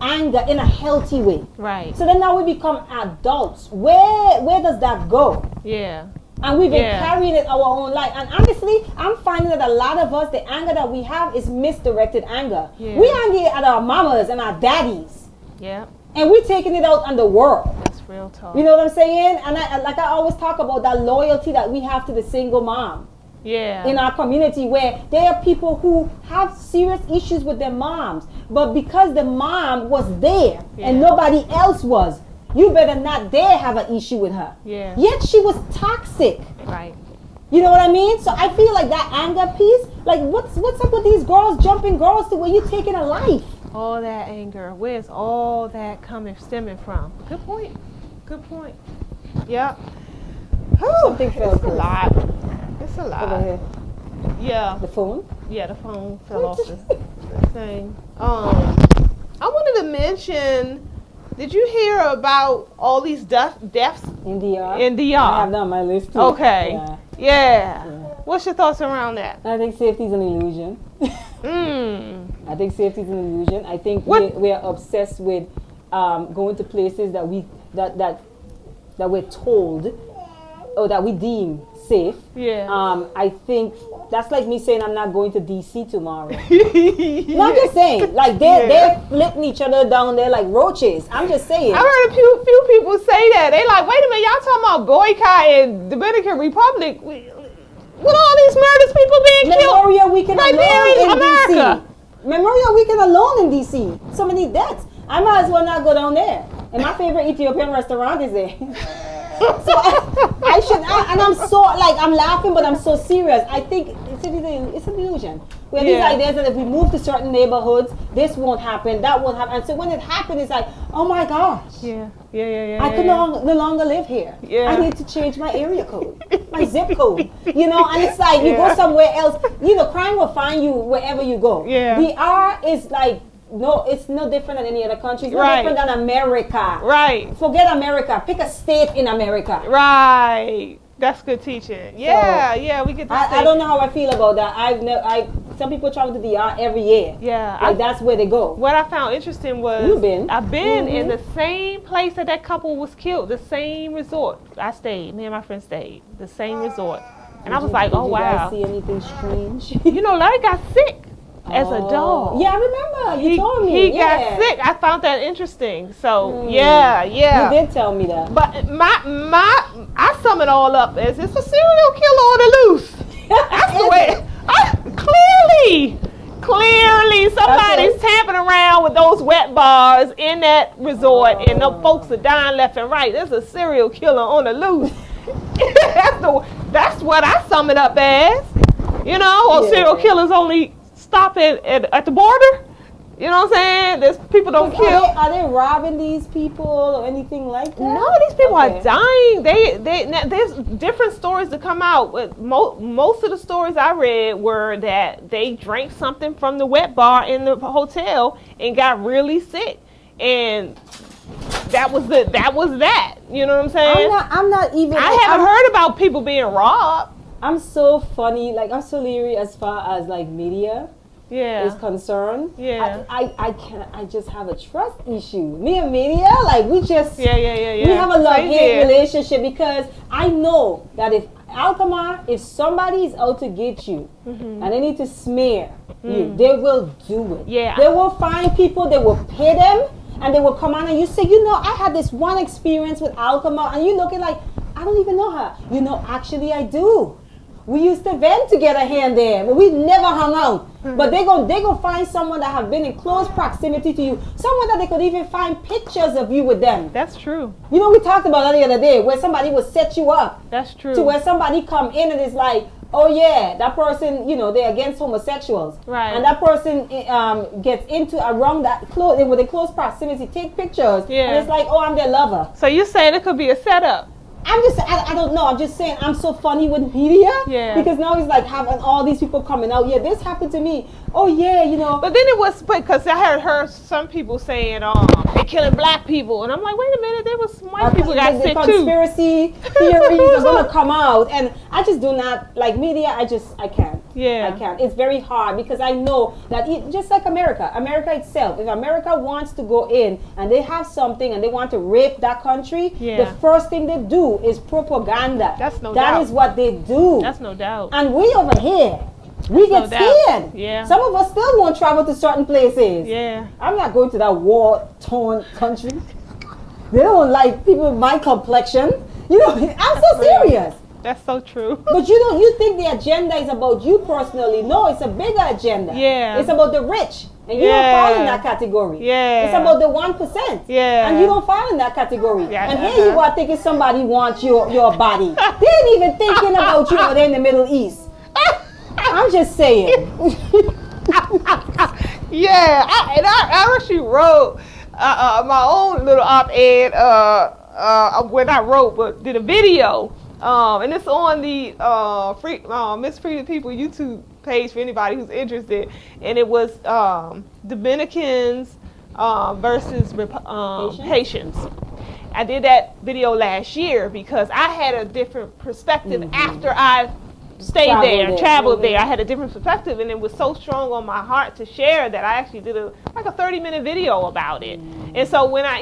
anger in a healthy way. Right. So then now we become adults. Where does that go? Yeah. And we've been carrying it our own life. And honestly, I'm finding that a lot of us, the anger that we have is misdirected anger. Yeah. We angry at our mamas and our daddies. Yeah. And we're taking it out on the world. That's real talk. You know what I'm saying? And I always talk about that loyalty that we have to the single mom. Yeah. In our community, where there are people who have serious issues with their moms, but because the mom was there and nobody else was, you better not dare have an issue with her. Yeah. Yet she was toxic. Right. You know what I mean? So I feel like that anger piece, like what's up with these girls jumping girls to where you're taking a life? All that anger, where's all that stemming from? Good point. Good point. Yep. Something fell. It's a lot. It's a lot. Over here. Yeah. The phone? Yeah, the phone fell off the thing. I wanted to mention, did you hear about all these deaths in DR? In DR. I have that on my list too. Okay. Yeah. What's your thoughts around that? I think safety is an illusion. I think safety is an illusion. I think we are obsessed with going to places that we're told or that we deem safe. Yeah. I think that's like me saying I'm not going to DC tomorrow. No, I'm just saying, like they're flipping each other down there like roaches. I'm just saying. I heard a few people say that. They like, wait a minute, y'all talking about boycott in Dominican Republic? With all these murders, people being killed Memorial Weekend right alone there in America. DC. Memorial Weekend alone in DC. So many deaths. I might as well not go down there. And my favorite Ethiopian restaurant is there. So I should, and I'm so, like, I'm laughing, but I'm so serious. I think it's an illusion. We have these ideas that if we move to certain neighborhoods, this won't happen, that won't happen. And so when it happens, it's like, oh my gosh. I could no longer live here. I need to change my area code, my zip code. You know, and it's like, you go somewhere else, you know, crime will find you wherever you go. Is like, no, it's no different than any other country. It's no different than America. Right. Forget America. Pick a state in America. Right. That's good teaching. Yeah, we get. I don't know how I feel about that. Some people travel to DR every year. Yeah, like that's where they go. What I found interesting was I've been in the same place that couple was killed. The same resort. I stayed. Me and my friend stayed. The same resort. And I was like, oh, wow. Did you guys see anything strange? You know, Larry got sick as a dog. Yeah, I remember. You told me. He got sick. I found that interesting. So, yeah. You did tell me that. But I sum it all up as it's a serial killer on the loose. That's the way. Clearly, somebody's tampering around with those wet bars in that resort, and the folks are dying left and right. There's a serial killer on the loose. That's what I sum it up as. You know, or serial killers only stop at the border. You know what I'm saying? There's people don't kill. Are they robbing these people or anything like that? No, these people are dying. There's different stories to come out. Most of the stories I read were that they drank something from the wet bar in the hotel and got really sick, and that was that. You know what I'm saying? I'm not even. I haven't heard about people being robbed. I'm so funny. Like, I'm so leery as far as like media is concerned. I just have a trust issue. Me and media, like, we just we have a love-hate relationship, because I know that if somebody is out to get you and they need to smear you, they will do it. They will find people, they will pay them, and they will come on and you say, you know, I had this one experience with Alqamar, and you looking like, I don't even know her. You know, actually I do. We used to vent together here and there, but we never hung out. But they go find someone that have been in close proximity to you, someone that they could even find pictures of you with them. That's true. You know, we talked about that the other day, where somebody will set you up. That's true. To where somebody come in and it's like, oh yeah, that person, you know, they're against homosexuals. Right. And that person gets into around that with a close proximity, take pictures. Yeah. And it's like, oh, I'm their lover. So you're saying it could be a setup? I don't know. I'm just saying I'm so funny with media. Yeah. Because now it's like having all these people coming out. Yeah, this happened to me. Oh yeah, you know. But then it was because I had heard some people saying, they're killing black people, and I'm like, wait a minute, there was some white people got sick too. Conspiracy theories are gonna come out, and I just do not like media. I can't. Yeah. I can't. It's very hard because I know that just like America itself, if America wants to go in and they have something and they want to rape that country, the first thing they do is propaganda. That's no doubt. That is what they do. That's no doubt. And we over here, we get scared. Yeah. Some of us still won't travel to certain places. Yeah. I'm not going to that war-torn country. They don't like people with my complexion. You know, I'm so serious. That's so true. But you think the agenda is about you personally. No, it's a bigger agenda. Yeah. It's about the rich. And you don't fall in that category. Yeah. It's about the 1%. Yeah. And you don't fall in that category. Yeah. And here you are thinking somebody wants your body. They ain't even thinking about you over there in the Middle East. I'm just saying. Yeah. I actually wrote my own little op-ed when I wrote, but did a video. And it's on the Miss Free the People YouTube page for anybody who's interested. And it was Dominicans versus Haitians. I did that video last year because I had a different perspective after I stayed there and traveled there. I had a different perspective, and it was so strong on my heart to share that I actually did a 30-minute video about it. And so when I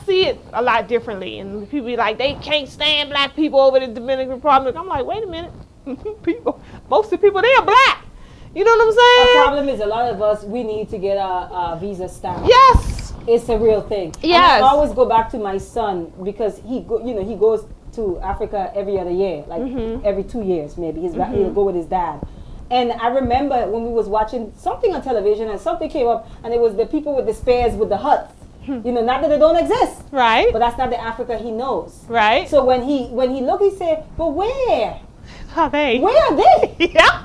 see it a lot differently, and people be like, they can't stand black people over the Dominican Republic. I'm like, wait a minute, most of the people there are black. You know what I'm saying? The problem is a lot of us, we need to get a visa stamp. Yes, it's a real thing. Yes, and I always go back to my son because he goes to Africa every other year, like every 2 years maybe. He'll go with his dad. And I remember when we was watching something on television and something came up and it was the people with the spares with the huts. You know, not that they don't exist. Right. But that's not the Africa he knows. Right. So when he looked, he said, but where? Are they? Where are they? Yeah.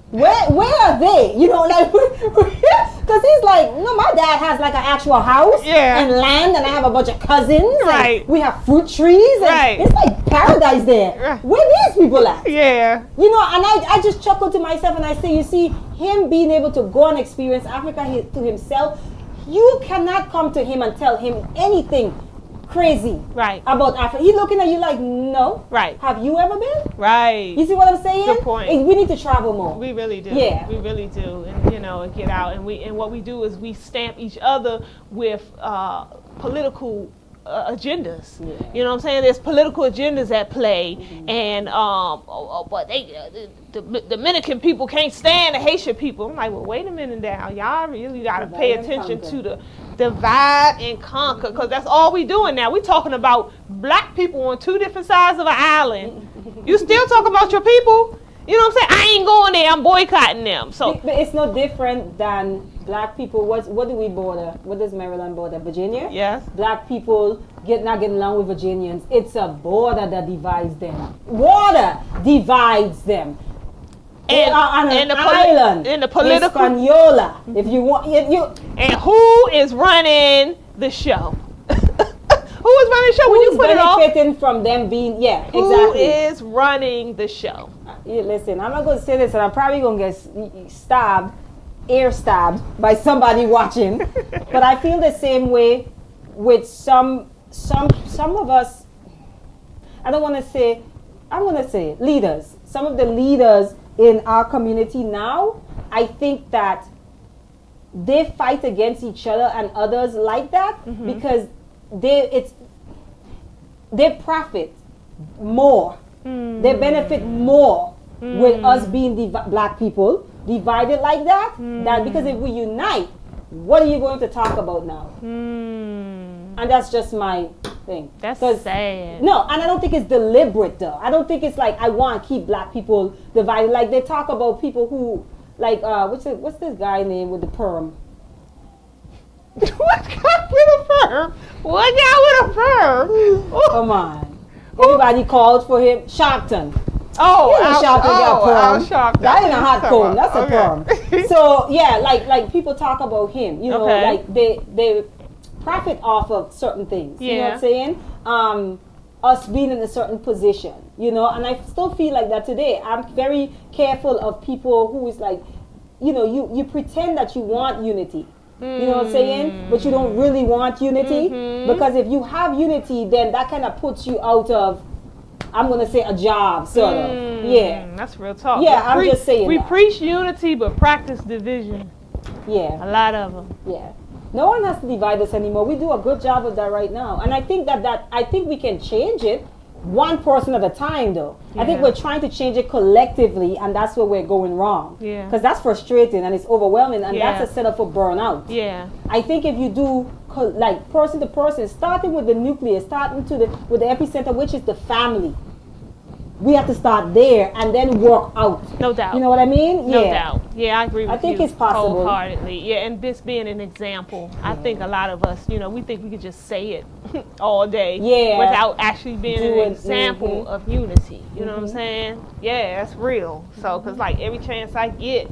Where are they? You know, like, because he's like, no, my dad has like an actual house and land, and I have a bunch of cousins. Right. We have fruit trees. And it's like paradise there. Right. Where these people at? Yeah. You know, and I just chuckle to myself and I say, you see, him being able to go and experience Africa to himself, you cannot come to him and tell him anything crazy about Africa. He's looking at you like, no. Right. Have you ever been? Right. You see what I'm saying? Good point. We need to travel more. We really do. Yeah. We really do. And and get out. And what we do is we stamp each other with political agendas. Yeah. You know what I'm saying? There's political agendas at play, and but the Dominican people can't stand the Haitian people. I'm like, well, wait a minute now, y'all really got to pay attention to the divide and conquer, because that's all we doing now. We talking about black people on two different sides of an island. You still talk about your people? You know what I'm saying? I ain't going there. I'm boycotting them. So, but it's no different than black people. What do we border? What does Maryland border? Virginia? yes. Black people not getting along with Virginians. It's a border that divides them. Water divides them. They are on an island in the political Hispaniola. If you want, you. And who is running the show? Who is running the show when you put it off? Who's benefiting from them being, exactly. Who is running the show? Listen, I'm not going to say this, and I'm probably going to get ear stabbed by somebody watching. But I feel the same way with some of us. I'm going to say leaders. Some of the leaders in our community now, I think that they fight against each other and others like that because they profit more. They benefit more with us being black people divided like that. That because if we unite, what are you going to talk about now? And that's just my thing. That's sad. No, and I don't think it's deliberate though. I don't think it's like I want to keep black people divided. Like they talk about people who like what's this guy name with the perm? What guy with a perm? What guy with a perm? Come on. Everybody called for him. Sharpton. Al Sharpton. That ain't a hot comb. That's a perm. So yeah, like people talk about him. You know, like they profit off of certain things. You know what I'm saying? Us being in a certain position. You know, and I still feel like that today. I'm very careful of people who is like, you know, you pretend that you want unity. You know what I'm saying? But you don't really want unity. Because if you have unity, then that kind of puts you out of, I'm going to say, a job, sort of. Yeah. That's real talk. Yeah, I'm just saying we preach unity, but practice division. Yeah. A lot of them. Yeah. No one has to divide us anymore. We do a good job of that right now. And I think I think we can change it one person at a time, though. I think we're trying to change it collectively, and that's where we're going wrong. Yeah. Because that's frustrating and it's overwhelming, and that's a setup for burnout. Yeah. I think if you do like person to person, starting with the nucleus, starting with the epicenter, which is the family. We have to start there and then work out. No doubt. You know what I mean? No doubt. Yeah, I agree with you. I think it's possible. Wholeheartedly. Yeah, and this being an example, I think a lot of us, you know, we think we could just say it all day without actually being an example of unity. You know what I'm saying? Yeah, that's real. So, because like every chance I get,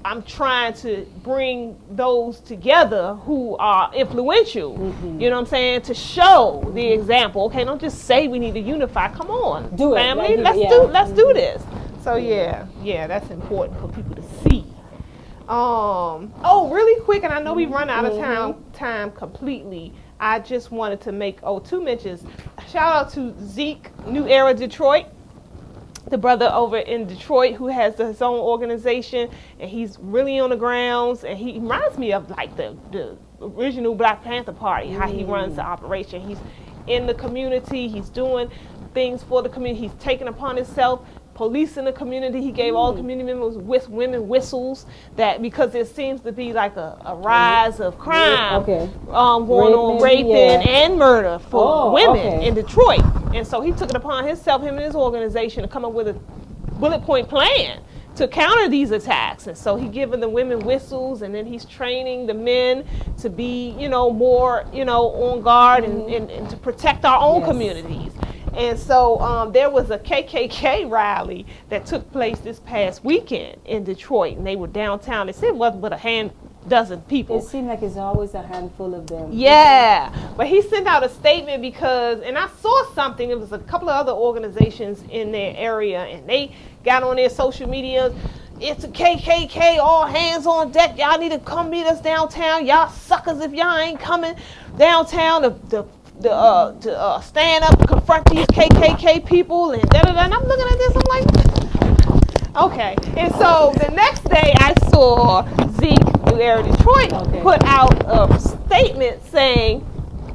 I'm trying to bring those together who are influential, you know what I'm saying, to show the example. Okay, don't just say we need to unify. Come on, do it, family. Let's do this. So yeah, that's important for people to see. Really quick, and I know we run out of time completely. I just wanted to make 2 mentions. Shout out to Zeke, New Era Detroit. The brother over in Detroit who has his own organization, and he's really on the grounds, and he reminds me of like the original Black Panther Party, how he runs the operation. He's in the community, he's doing things for the community, he's taking upon himself policing the community. He gave all community members women whistles, that because there seems to be like a rise of crime going on, raping and murder for women in Detroit. And so he took it upon himself, him and his organization, to come up with a bullet point plan to counter these attacks. And so he's giving the women whistles, and then he's training the men to be, more, on guard and to protect our own communities. And so there was a KKK rally that took place this past weekend in Detroit, and they were downtown. They said it wasn't but a dozen people. It seemed like it's always a handful of them. Yeah, but he sent out a statement because, and I saw something, it was a couple of other organizations in their area, and they got on their social media. It's a KKK, all hands on deck. Y'all need to come meet us downtown. Y'all suckers if y'all ain't coming downtown to stand up and confront these KKK people and da-da-da. And I'm looking at this, I'm like, okay. And so the next day I saw Zeke, New Era Detroit, put out a statement saying,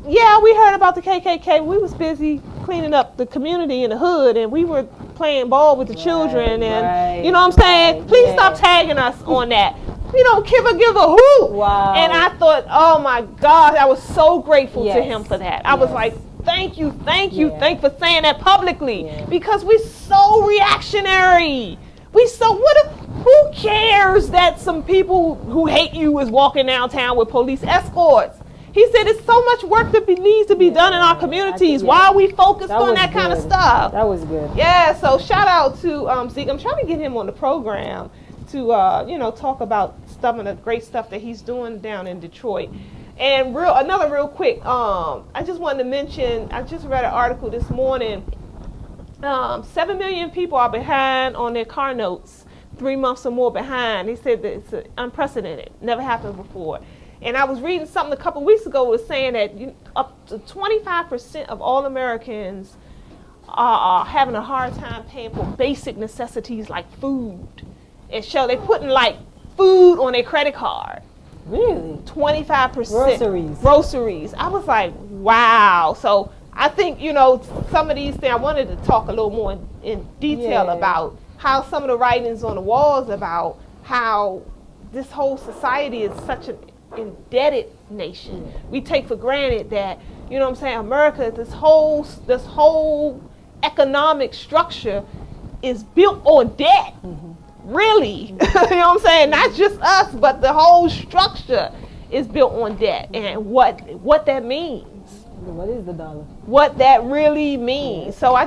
yeah, we heard about the KKK. We was busy cleaning up the community in the hood, and we were playing ball with the children, and you know what I'm saying? Please stop tagging us on that. We don't give a hoot. Wow. And I thought, oh my God, I was so grateful to him for that. I was like, thank you for saying that publicly, because we're so reactionary. Who cares that some people who hate you is walking downtown with police escorts? He said it's so much work that needs to be done in our communities. Why are we focused on that kind of stuff? That was good. Yeah, so shout out to Zeke. I'm trying to get him on the program to talk about some of the great stuff that he's doing down in Detroit. And real quick, I just wanted to mention, I just read an article this morning. 7 million people are behind on their car notes, 3 months or more behind. He said that it's unprecedented, never happened before. And I was reading something a couple weeks ago, was saying that up to 25% of all Americans are having a hard time paying for basic necessities like food. And they're putting like food on their credit card. Really? 25%. Groceries. I was like, wow. So I think, some of these things, I wanted to talk a little more in detail about how some of the writings on the walls about how this whole society is such an indebted nation. We take for granted that, America, this whole economic structure is built on debt. Really. You know what I'm saying? Not just us, but the whole structure is built on debt. And what that means. What is the dollar? What that really means. So I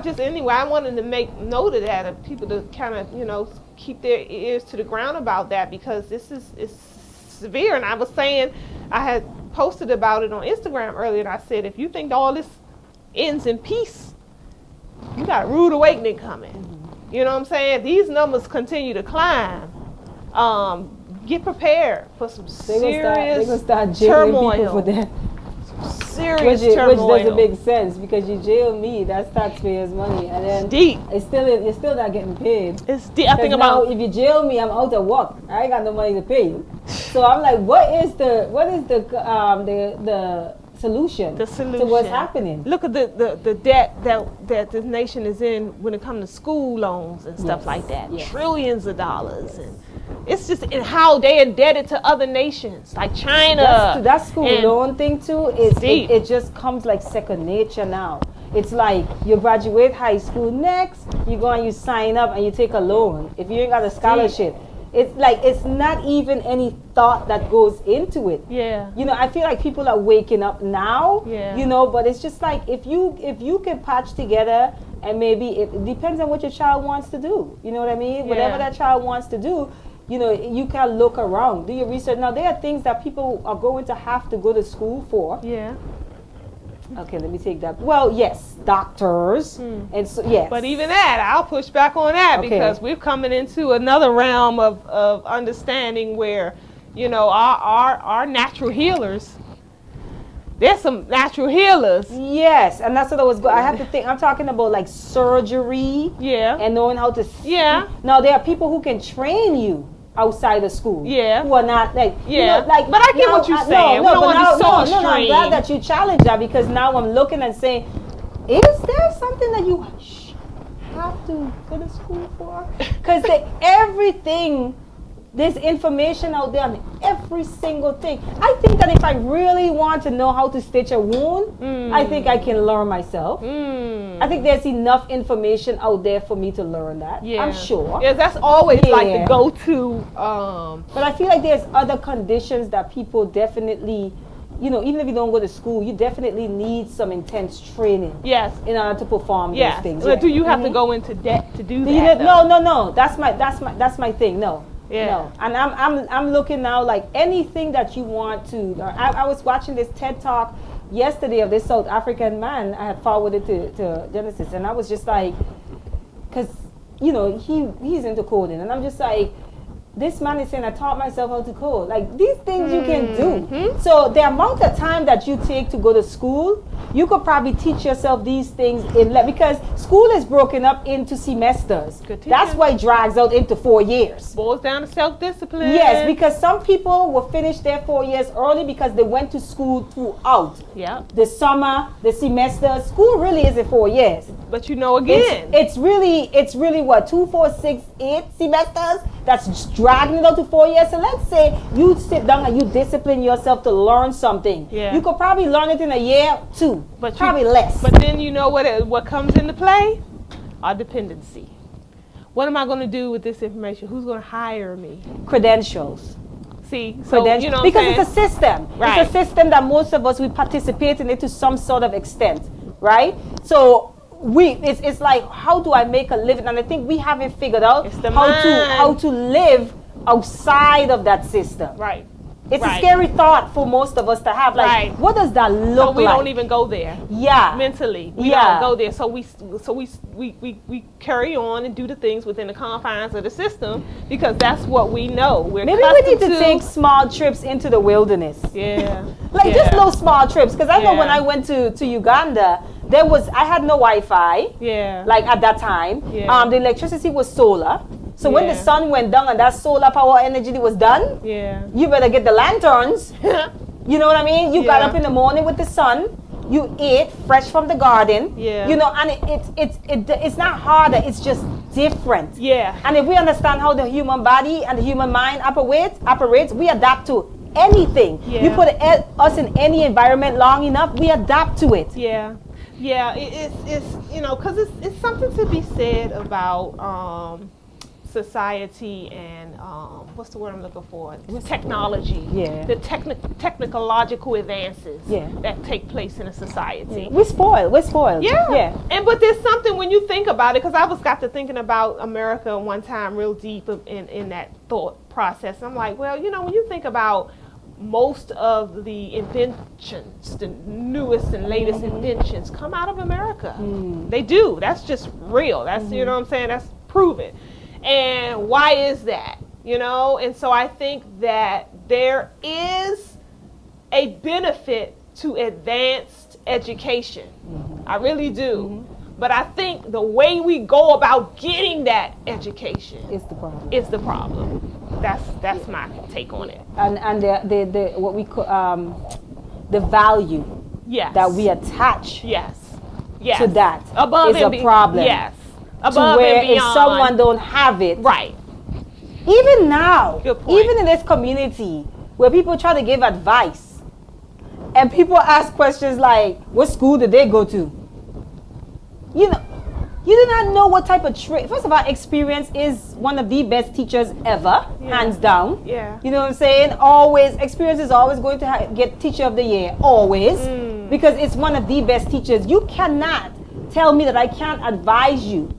wanted to make note of that, of people to kind of, keep their ears to the ground about that, because this is severe. And I was saying, I had posted about it on Instagram earlier, and I said, if you think all this ends in peace, you got a rude awakening coming. You know what I'm saying? These numbers continue to climb. Get prepared for some serious turmoil. People for that. Serious turmoil. Which doesn't make sense, because you jail me, that's taxpayers' money, and then you're still not getting paid. It's deep. I think about, if you jail me, I'm out of work. I ain't got no money to pay you. So I'm like, what is the solution to what's happening? Look at the debt that this nation is in when it comes to school loans and stuff like that. Trillions of dollars. And it's just in how they're indebted to other nations like China. That school loan thing too, it just comes like second nature now. It's like you graduate high school, next you go and you sign up and you take a loan. If you ain't got a scholarship, it's like it's not even any thought that goes into it. Yeah. I feel like people are waking up now. Yeah. But it's just like if you can patch together, and maybe it depends on what your child wants to do. You know what I mean? Yeah. Whatever that child wants to do, you can look around, do your research. Now there are things that people are going to have to go to school for. Yeah. Okay, let me take that. Well, yes, doctors, and so yes. But even that, I'll push back on that, because we're coming into another realm of understanding where, our natural healers. There's some natural healers. Yes, and that's what I have to think. I'm talking about like surgery. Yeah. And knowing how to. Yeah. Now there are people who can train you outside of school. Yeah. Who are not like. Yeah. But I get what you're saying. No, I'm glad that you challenge that, because now I'm looking and saying, is there something that you have to go to school for? Because everything. There's information out there on every single thing. I think that if I really want to know how to stitch a wound, I think I can learn myself. I think there's enough information out there for me to learn that. Yeah. I'm sure. Yeah, that's always like the go-to. But I feel like there's other conditions that people definitely, even if you don't go to school, you definitely need some intense training. Yes. In order to perform those things. But do you have to go into debt to do that? No. That's my thing. No. Yeah. No, and I'm looking now, like anything that you want to. I was watching this TED Talk yesterday of this South African man. I had forwarded to Genesis, and I was just like, because he's into coding, and I'm just like, this man is saying, I taught myself how to code. Like these things you can do. So the amount of time that you take to go to school, you could probably teach yourself these things because school is broken up into semesters. That's why it drags out into 4 years. Boils down to self-discipline. Yes, because some people will finish their 4 years early because they went to school throughout. Yeah. The summer, the semester. School really isn't 4 years. But again, it's really what, 2, 4, 6, 8 semesters that's dragging it out to 4 years. So let's say you sit down and you discipline yourself to learn something. Yeah. You could probably learn it in a year, 2, but probably less. But then you know what comes into play? Our dependency. What am I going to do with this information? Who's going to hire me? Credentials. See, so you know, because it's a system. Right. It's a system that most of us, we participate in it to some sort of extent, right? So it's like, how do I make a living? And I think we haven't figured out how to live outside of that system. Right. It's a scary thought for most of us to have. Like, what does that look like? So we don't even go there. Yeah. Mentally, we don't go there. So we carry on and do the things within the confines of the system because that's what we know. Maybe we need to take small trips into the wilderness. Yeah. Just little small trips. Because I know when I went to Uganda, I had no Wi-Fi. Yeah. Like at that time. Yeah. The electricity was solar. So when the sun went down and that solar power energy was done, you better get the lanterns. You know what I mean? You got up in the morning with the sun. You ate fresh from the garden. Yeah. You know, and it's not harder. It's just different. Yeah. And if we understand how the human body and the human mind operates, we adapt to anything. Yeah. You put us in any environment long enough, we adapt to it. Yeah. Yeah. It's you know, because it's something to be said about society and what's the word I'm looking for? Technology. Yeah. The technological advances Yeah. that take place in a society. Yeah. We're spoiled. Yeah. Yeah. But there's something when you think about it, because I got to thinking about America one time real deep in that thought process. I'm like, well, you know, when you think about most of the inventions, the newest and latest inventions come out of America. They do. That's just real. That's, you know what I'm saying? That's proven. And why is that? You know, and so I think that there is a benefit to advanced education. I really do. But I think the way we go about getting that education Is the problem. is the problem. That's my take on it. And the what we call the value that we attach to that is a problem. Yes. To Above where and beyond. if someone don't have it, right. Even now, Good point. even in this community where people try to give advice and people ask questions like, what school did they go to? You know, you do not know what type of first of all, experience is one of the best teachers ever, hands down. Yeah. You know what I'm saying? Always, experience is always going to get teacher of the year, always, because it's one of the best teachers. You cannot tell me that I can't advise you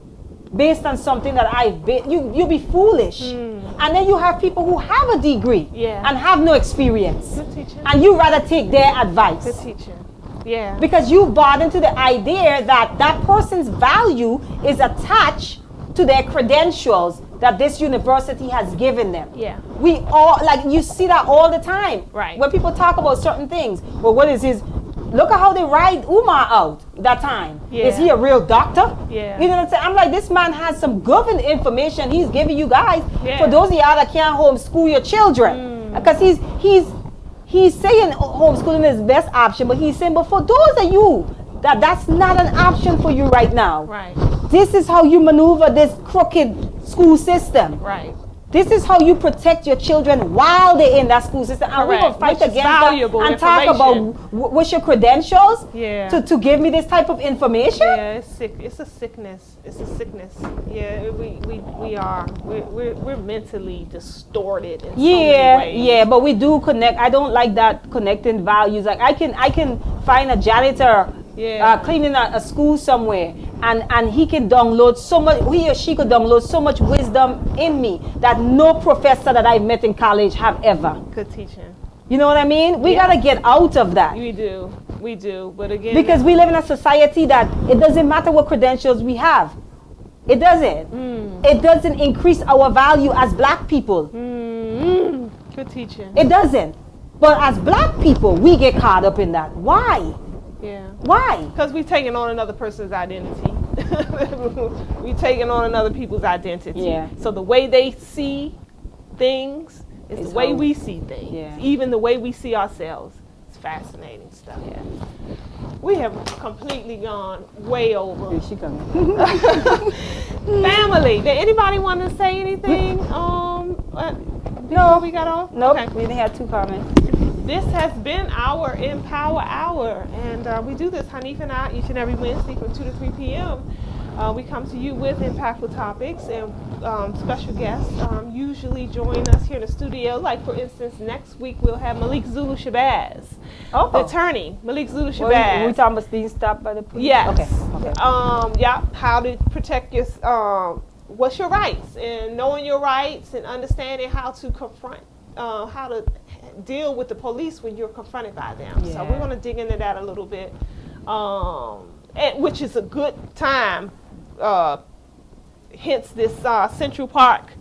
based on something that I've been. You'll be foolish. And then you have people who have a degree and have no experience. Good teacher. And you rather take their advice. Good teacher. Yeah. Because you bought into the idea that that person's value is attached to their credentials that this university has given them. Yeah. We all, like, you see that all the time. Right. When people talk about certain things. Well, what is his, look at how they ride Umar out that time. Yeah. Is he a real doctor? Yeah. You know what I'm saying? I'm like, this man has some good information he's giving you guys Yeah. for those of y'all that can't homeschool your children. Because he's saying homeschooling is the best option, but he's saying, but for those of you that's not an option for you right now. Right. This is how you maneuver this crooked school system. Right. This is how you protect your children while they're in that school system. And we're going to fight Which is against that and talk about what's your credentials to give me this type of information. Yeah, it's sick. It's a sickness. It's a sickness. Yeah, we are. We're mentally distorted in so many ways. Yeah, but we do connect. I don't like that connecting values. Like I can find a janitor cleaning a school somewhere, and he can download so much. He or she could download so much wisdom in me that no professor that I met in college have ever. Good teaching. You know what I mean? We gotta get out of that. We do. But again, because we live in a society that it doesn't matter what credentials we have. It doesn't. It doesn't increase our value as black people. Good teaching. It doesn't. But as black people, we get caught up in that. Why? Yeah. Why? Because we've taken on another person's identity. We've taken on another people's identity. Yeah. So the way they see things is It's the way how- we see things. Yeah. Even the way we see ourselves. It's fascinating stuff. Yeah. We have completely gone way over. Here she comes. Family. Did anybody want to say anything? No. We got off? Nope. Okay. We only had 2 comments. This has been our Empower Hour, and we do this, Hanifah and I, each and every Wednesday from 2 to 3 p.m. We come to you with impactful topics, and special guests usually join us here in the studio. Like, for instance, next week we'll have Malik Zulu Shabazz, the attorney, Malik Zulu Shabazz. We talking about being stopped by the police? Yes. Okay. Yeah, how to protect your, what's your rights, and knowing your rights and understanding how to confront, how to deal with the police when you're confronted by them. So we're going to dig into that a little bit, which is a good time, hence this Central Park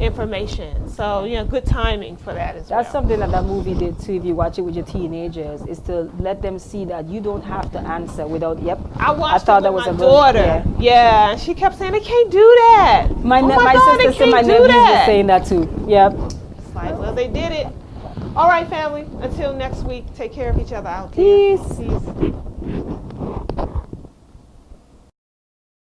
information. So, good timing for that as well. That's something that movie did too. If you watch it with your teenagers, is to let them see that you don't have to answer without, I thought it that with was my a daughter. good, Yeah, and she kept saying, they can't do that. My God, sister said my nephews were saying that too. Yep. It's like, well, they did it. All right, family. Until next week, take care of each other out there. Peace. Peace.